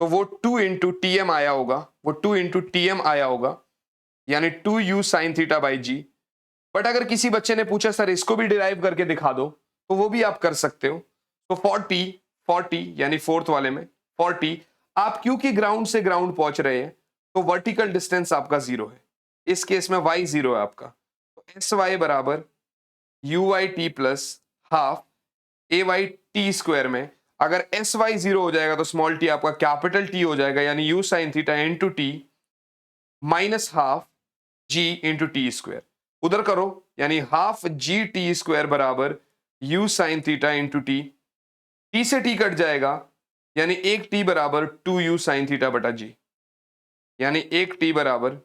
तो वो 2 इंटू टी एम आया होगा, यानी 2u sine theta by G. But अगर किसी बच्चे ने पूछा सर इसको भी डिराइव करके दिखा दो, तो वो भी आप कर सकते हो। तो 40 यानी फोर्थ वाले में 40, आप क्योंकि ग्राउंड से ग्राउंड पहुंच रहे हैं तो वर्टिकल डिस्टेंस आपका जीरो है, इस केस में y जीरो है आपका, तो एस वाई बराबर you Y T plus half A Y T square में अगर एस वाई जीरो हो जाएगा तो स्मॉल टी आपका कैपिटल टी हो जाएगा, यानी U sine theta into T minus half G into T square. उधर करो, यानी हाफ जी टी स्क्वायर बराबर you sine theta into T, T से टी कट जाएगा, यानी एक टी बराबर 2u साइन थीटा बटा जी, यानी एक टी बराबर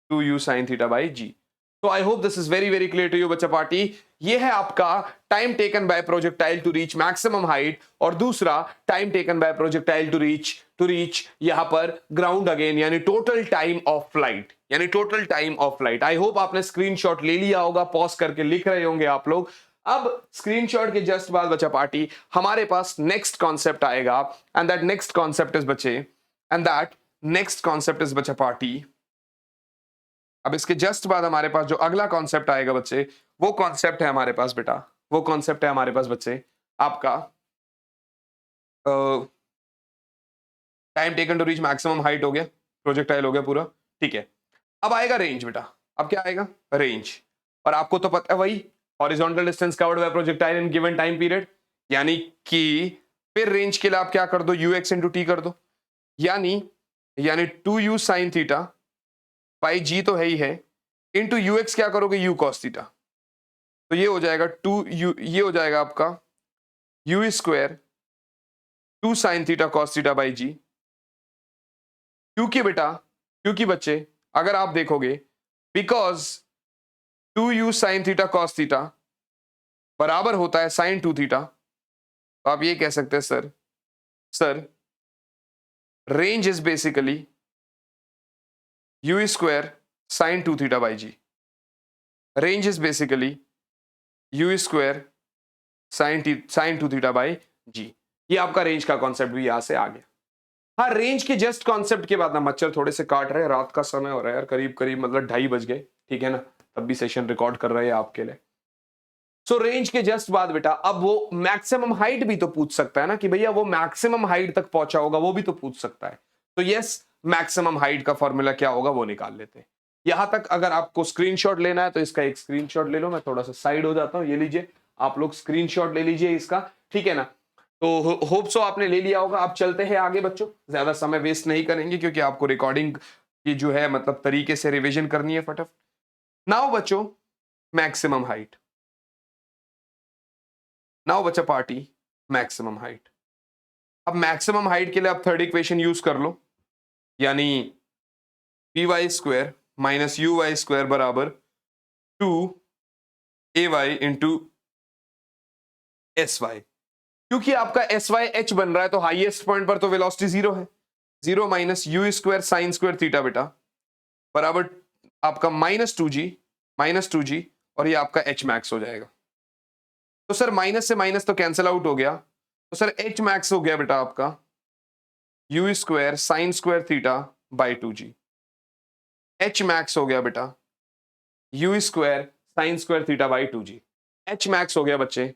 2u sine theta by G. तो I hope this is very very clear to you बच्चा पार्टी। ये है आपका time taken by projectile to reach maximum height, और दूसरा time taken by projectile to reach यहां पर ग्राउंड अगेन, यानी total time of flight. I hope आपने स्क्रीनशॉट ले लिया होगा, पॉज करके लिख रहे होंगे आप लोग। अब स्क्रीनशॉट के जस्ट बाद बच्चा पार्टी हमारे पास नेक्स्ट कॉन्सेप्ट आएगा, and that next concept is बच्चे, and that next concept is बच्चा पार्टी। अब इसके जस्ट बाद हमारे पास जो अगला कॉन्सेप्ट आएगा बच्चे, वो कॉन्सेप्ट है हमारे पास बेटा, वो कॉन्सेप्ट है हमारे पास बच्चे आपका time taken to reach maximum height हो गया, प्रोजेक्टाइल हो गया पूरा, ठीक है। अब आएगा रेंज बेटा, अब क्या आएगा? रेंज। और आपको तो पता है वही horizontal distance covered by projectile in given time period, यानी कि फिर रेंज के लिए आप क्या कर दो, ux इंटू टी कर दो, यानी 2u sine theta by G तो है ही है, इंटू ux क्या करोगे, u cos थीटा। तो ये हो जाएगा 2u, ये हो जाएगा आपका u square 2 sine theta cos theta by G. क्योंकि बेटा, क्योंकि बच्चे अगर आप देखोगे, because 2u sine theta cos theta बराबर होता है साइन 2 थीटा, तो आप ये कह सकते हैं sir range is basically u square sine 2 theta by G. Range is basically u square sine 2 theta by G. ये आपका रेंज का कॉन्सेप्ट भी यहां से आ गया। हाँ, रेंज के जस्ट कॉन्सेप्ट के बाद ना मच्छर थोड़े से काट रहे हैं, रात का समय हो रहा है यार, करीब करीब मतलब 2:30 बज गए, ठीक है ना, तब भी सेशन रिकॉर्ड कर रहे हैं आपके लिए। सो रेंज के जस्ट बाद बेटा अब वो मैक्सिमम हाइट भी तो पूछ सकता है ना, कि भैया वो मैक्सिमम हाइट तक पहुंचा होगा, वो भी तो पूछ सकता है। तो यस, मैक्सिमम हाइट का फॉर्मूला क्या होगा वो निकाल लेते हैं। यहां तक अगर आपको स्क्रीनशॉट लेना है तो इसका एक स्क्रीनशॉट ले लो, मैं थोड़ा सा साइड हो जाता हूं, ये लीजिए, आप लोग स्क्रीनशॉट ले लीजिए इसका, ठीक है ना। तो होप सो आपने ले लिया होगा। आप चलते हैं आगे बच्चों, ज्यादा समय वेस्ट नहीं करेंगे क्योंकि आपको रिकॉर्डिंग की जो है मतलब तरीके से रिवीजन करनी है फटाफट। नाउ बच्चों मैक्सिमम हाइट, नाउ बच्चा पार्टी मैक्सिमम हाइट। अब मैक्सिमम हाइट के लिए आप थर्ड इक्वेशन यूज कर लो, यानी v y square minus u y square बराबर 2ay इंटू एस वाई। क्योंकि आपका एस वाई एच बन रहा है तो हाईएस्ट पॉइंट पर तो वेलोसिटी 0 है, 0 minus you square sine square theta बेटा बराबर आपका माइनस टू जी और ये आपका एच मैक्स हो जाएगा। तो सर माइनस से माइनस तो कैंसिल आउट हो गया, तो सर एच मैक्स हो गया बेटा आपका U square sine square theta by 2g। H max हो गया बेटा U square sine square theta by 2g। H max हो गया बच्चे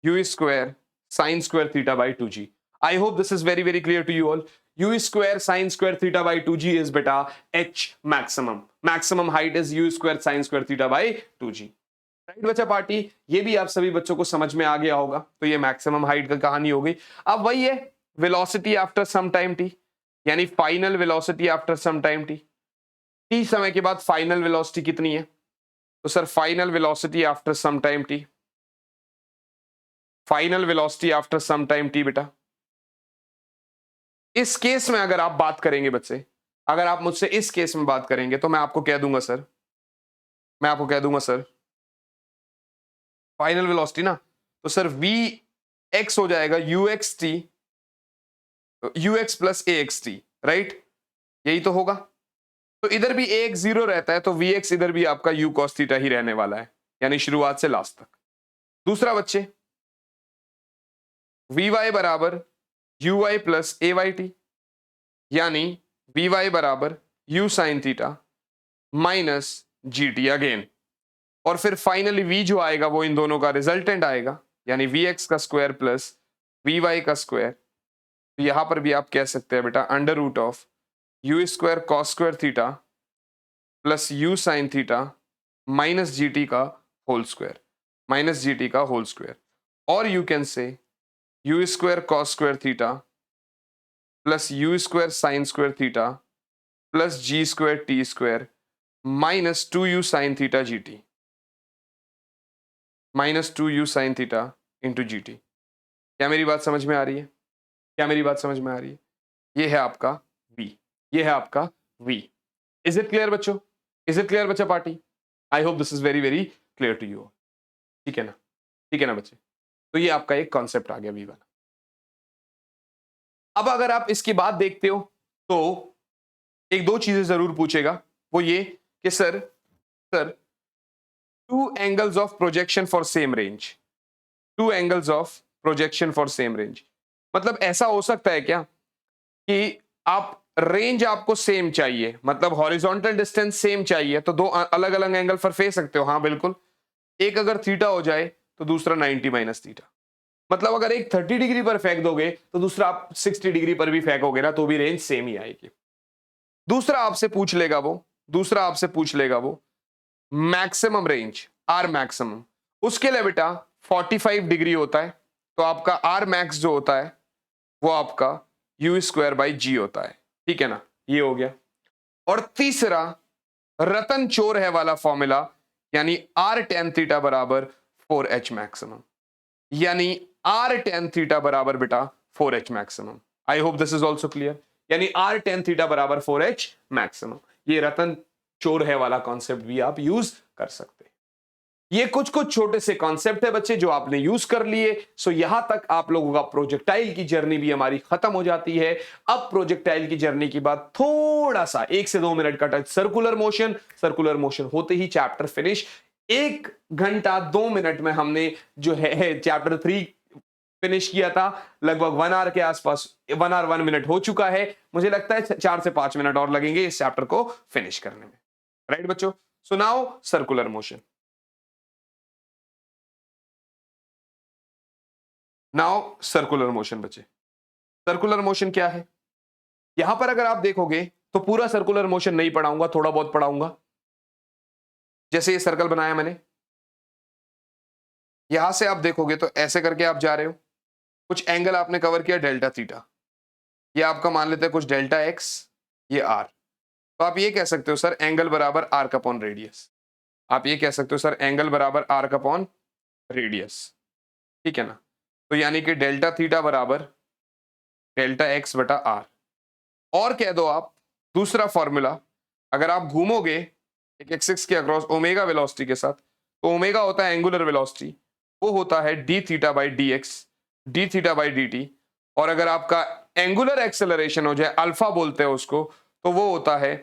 U square sine square theta by 2g। I hope this is very very clear to you all. U square sine square theta by 2g is बेटा H maximum, maximum height is U square sine square theta by 2g। Right बच्चा party, ये भी आप सभी बच्चों को समझ में आ गया होगा। तो ये मैक्सिमम हाइट का कहानी हो गई। अब वही है velocity after some time T, यानी final velocity after some time T. T समय के बाद फाइनल वेलोसिटी कितनी है? तो sir final velocity after some time T, final velocity after some time T बेटा, इस केस में अगर आप बात करेंगे बच्चे, अगर आप मुझसे इस केस में बात करेंगे तो मैं आपको कह दूंगा सर, मैं आपको कह दूंगा सर फाइनल वेलोसिटी ना, तो सर वी एक्स हो जाएगा you x T, you x plus A x T, right, यही तो होगा। तो इधर भी ए एक्स 0 रहता है तो वी एक्स इधर भी आपका यू कॉस थीटा ही रहने वाला है, यानी शुरुआत से लास्ट तक। दूसरा बच्चे वी वाई बराबर you y plus a Y t, यानी वी वाई बराबर you sine theta minus ji t again, और फिर फाइनली v जो आएगा वो इन दोनों का रिजल्टेंट आएगा, यानी वी एक्स का स्क्वायर प्लस वी वाई का स्क्वायर। तो यहां पर भी आप कह सकते हैं बेटा under root of U square cos square theta plus U sine theta minus ji T का होल स्क्वायर, माइनस जी टी का होल स्क्वायर। और you can say U square cos square theta plus U square sine square theta plus G square T square minus 2u sine theta G T, minus 2u sine theta into G T. क्या मेरी बात समझ में आ रही है? क्या मेरी बात समझ में आ रही है? ये है आपका v, ये है आपका v। इज इट क्लियर बच्चों? इज इट क्लियर बच्चा party? I hope this is very very clear to you. ठीक है ना, ठीक है ना बच्चे? तो ये आपका एक कॉन्सेप्ट आ गया v वाला। अब अगर आप इसकी बात देखते हो तो एक दो चीजें जरूर पूछेगा, वो ये कि sir two angles of projection for same range, two angles of projection for same range, मतलब ऐसा हो सकता है क्या कि आप रेंज आपको सेम चाहिए, मतलब हॉरिजॉन्टल डिस्टेंस सेम चाहिए, तो दो अलग अलग एंगल पर फेंक सकते हो। हाँ बिल्कुल, एक अगर थीटा हो जाए तो दूसरा 90 माइनस थीटा, मतलब अगर एक 30 डिग्री पर फेंक दोगे तो दूसरा आप 60 डिग्री पर भी फेंकोगे ना तो भी रेंज सेम ही आएगी। दूसरा आपसे पूछ लेगा वो मैक्सिमम रेंज, आर मैक्सिमम, उसके लिए बेटा 45 डिग्री होता है, तो आपका आर मैक्स जो होता है वो आपका यू स्क्वायर बाई जी होता है, ठीक है ना, ये हो गया। और तीसरा रतन चोर है वाला फॉर्मूला, यानी आर टेन थीटा बराबर 4h मैक्सिमम, यानी आर टेन थीटा बराबर बेटा 4h maximum. I hope this is also clear, यानी आर टेन थीटा बराबर 4h मैक्सिमम। ये रतन चोर है वाला कॉन्सेप्ट भी आप यूज कर सकते हैं। ये कुछ कुछ छोटे से कॉन्सेप्ट है बच्चे जो आपने यूज कर लिए। सो यहां तक आप लोगों का प्रोजेक्टाइल की जर्नी भी हमारी खत्म हो जाती है। अब प्रोजेक्टाइल की जर्नी की बात थोड़ा सा 1 से 2 मिनट का touch circular motion, circular motion होते ही चैप्टर फिनिश। 1 घंटा 2 मिनट में हमने जो है चैप्टर 3 फिनिश किया था, लगभग 1 आवर के आसपास, 1 आवर 1 मिनट हो चुका है। मुझे लगता है 4 से 5 मिनट और लगेंगे इस चैप्टर को फिनिश करने में, राइट बच्चों। So now circular motion, now circular motion बचे। सर्कुलर मोशन क्या है, यहां पर अगर आप देखोगे तो पूरा सर्कुलर मोशन नहीं पढ़ाऊंगा, थोड़ा बहुत पढ़ाऊंगा। जैसे ये सर्कल बनाया मैंने, यहां से आप देखोगे तो ऐसे करके आप जा रहे हो, कुछ एंगल आपने कवर किया डेल्टा थीटा, ये आपका मान लेते हैं कुछ डेल्टा एक्स, ये आर। तो आप ये कह सकते हो सर एंगल बराबर आर्क अपॉन रेडियस, आप ये कह सकते हो सर एंगल बराबर आर्क अपॉन रेडियस, ठीक है ना। तो यानी कि डेल्टा थीटा बराबर डेल्टा एक्स बटा आर। और कह दो आप दूसरा फॉर्मूला, अगर आप घूमोगे एक एक्सिस के अक्रॉस ओमेगा वेलोसिटी के साथ, तो ओमेगा होता है एंगुलर वेलोसिटी, वो होता है D theta by D x, D theta by D T. और अगर आपका एंगुलर एक्सेलरेशन हो जाए, अल्फा बोलते हैं उसको, तो वो होता है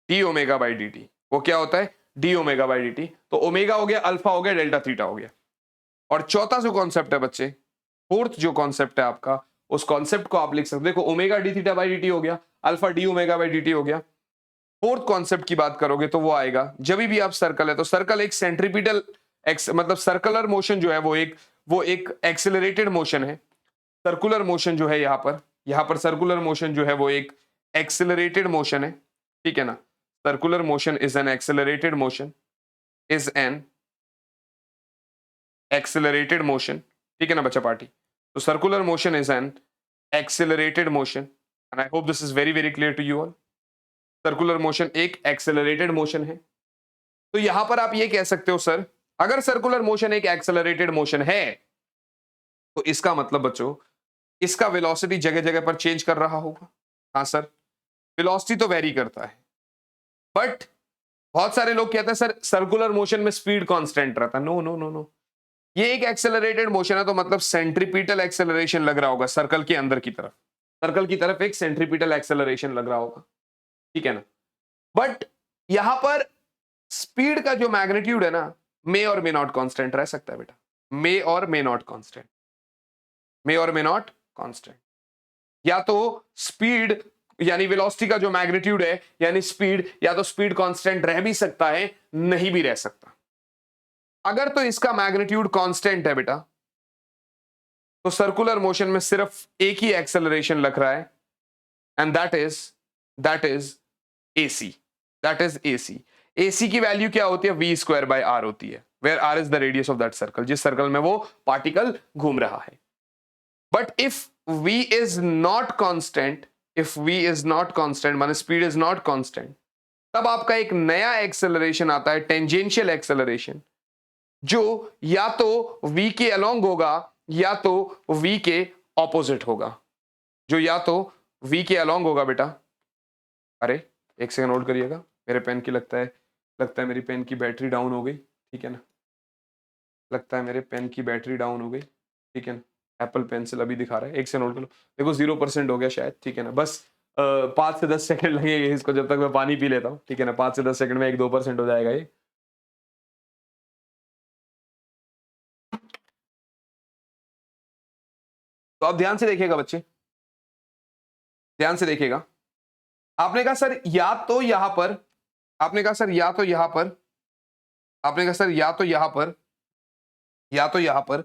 D omega by D T. वो क्या होता है, D omega by D T. तो ओमेगा हो गया, अल्फा हो गया, डेल्टा थीटा हो गया। और चौथा जो कॉन्सेप्ट है बच्चे, फोर्थ जो कॉन्सेप्ट है आपका, उस कॉन्सेप्ट को आप लिख सकते हो, देखो omega D theta by D T हो गया, alpha D omega by D T हो गया। फोर्थ कॉन्सेप्ट की बात करोगे तो वो आएगा जब भी आप सर्कल है, तो सर्कल एक सेंट्रीपिटल मतलब सर्कुलर मोशन जो है वो एक एक्सेलरेटेड मोशन है। सर्कुलर मोशन जो है यहां पर सर्कुलर मोशन जो है वो एक एक्सेलरेटेड मोशन है, ठीक है ना। Circular motion is an accelerated motion, is an accelerated motion, ठीक है ना बच्चा पार्टी। तो circular motion is an accelerated motion, and I hope this is very very clear to you all. Circular motion एक एक्सेलरेटेड मोशन है। तो यहां पर आप ये कह सकते हो सर, अगर सर्कुलर मोशन एक एक्सेलरेटेड मोशन है तो इसका मतलब बच्चों इसका वेलोसिटी जगह जगह पर चेंज कर रहा होगा। हाँ सर, वेलोसिटी तो वेरी करता है, बट बहुत सारे लोग कहते हैं सर सर्कुलर मोशन में स्पीड कांस्टेंट रहता है। नो नो नो नो, ये एक एक्सेलरेटेड मोशन है, तो मतलब सेंट्रीपिटल एक्सेलरेशन लग रहा होगा सर्कल के अंदर की तरफ, सर्कल की तरफ एक सेंट्रीपिटल एक्सेलरेशन लग रहा होगा, ठीक है ना। बट यहां पर स्पीड का जो मैग्नीट्यूड है ना, मे और मे नॉट कांस्टेंट रह सकता है बेटा, मे और मे नॉट कांस्टेंट, मे और मे नॉट कांस्टेंट। या तो स्पीड यानी वेलोसिटी का जो मैग्नीट्यूड है यानी स्पीड, या तो स्पीड कांस्टेंट रह भी सकता है, नहीं भी रह सकता। अगर तो इसका मैग्नीट्यूड कांस्टेंट है बेटा, तो सर्कुलर मोशन में सिर्फ एक ही एक्सेलरेशन लग रहा है, and that is AC, that is AC. AC की वैल्यू क्या होती है, वी स्क्वायर बाय आर होती है, where r is the radius of that circle, जिस सर्कल में वो पार्टिकल घूम रहा है। But if v is not constant, if v is not constant माने स्पीड इज नॉट कांस्टेंट, तब आपका एक नया एक्सेलरेशन आता है, टेंजेंशियल एक्सेलरेशन, जो या तो v के अलोंग होगा या तो v के ऑपोजिट होगा, जो या तो v के अलोंग होगा बेटा। अरे एक सेकंड नोट करिएगा, मेरे पेन की लगता है मेरी पेन की बैटरी डाउन हो गई, ठीक है ना, लगता है मेरे पेन की बैटरी डाउन हो गई, ठीक है ना। एप्पल पेंसिल अभी दिखा रहा है, एक से नोट कर लो, देखो 0% हो गया शायद, ठीक है ना। बस 5 से 10 सेकंड लगेंगे इसको, जब तक मैं पानी पी लेता हूँ, ठीक है ना। 5 से 10 सेकंड में 1-2% हो जाएगा ये। तो आप ध्यान से देखिएगा बच्चे, ध्यान से देखिएगा। आपने कहा सर या तो यहां पर, आपने कहा सर या तो यहां पर, आपने कहा सर या तो यहां पर, या तो यहां पर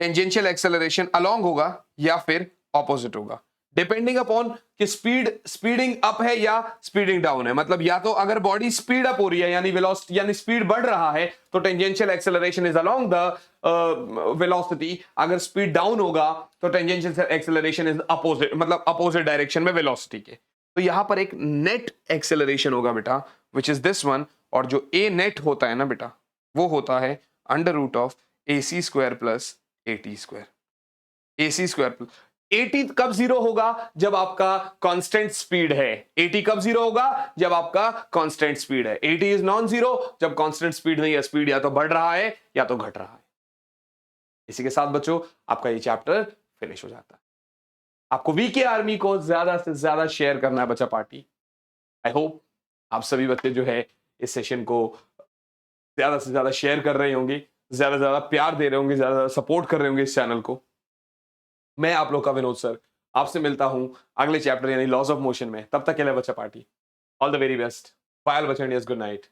टेंजेंशियल एक्सेलरेशन अलोंग होगा या फिर ऑपोजिट होगा, डिपेंडिंग अपॉन कि स्पीडिंग अप है या स्पीडिंग डाउन है। मतलब या तो अगर बॉडी स्पीड अप हो रही है यानी वेलोसिटी यानी स्पीड बढ़ रहा है तो tangential acceleration is along the velocity, अगर स्पीड डाउन होगा तो टेंजेंशियल एक्सेलरेशन इज अपोजिट, मतलब अपोजिट डायरेक्शन में वेलोसिटी के। तो यहां पर एक नेट एक्सेलरेशन होगा बेटा विच इज दिस वन, और जो ए नेट होता है ना बेटा वो होता है under root of a c square plus a t square, a c square plus a t कब जीरो होगा जब आपका कांस्टेंट स्पीड है, एटी कब जीरो होगा जब आपका कांस्टेंट स्पीड है, एटी इज नॉन जीरो जब कांस्टेंट स्पीड नहीं है, स्पीड या तो बढ़ रहा है या तो घट रहा है। इसी के साथ बच्चों आपका ये चैप्टर फिनिश हो जाता है। आपको वीके आर्मी को ज्यादा से ज्यादा शेयर करना है बच्चा पार्टी। आई होप आप सभी बच्चे जो है इस सेशन को ज्यादा से ज्यादा शेयर कर रहे होंगे, ज्यादा से ज्यादा प्यार दे रहे होंगे, ज्यादा से ज्यादा सपोर्ट कर रहे होंगे इस चैनल को। मैं आप लोग का विनोद सर आपसे मिलता हूं अगले चैप्टर यानी लॉज ऑफ मोशन में। तब तक के लिए बच्चा party all the very best, bye बच्चा इंडियस, गुड नाइट।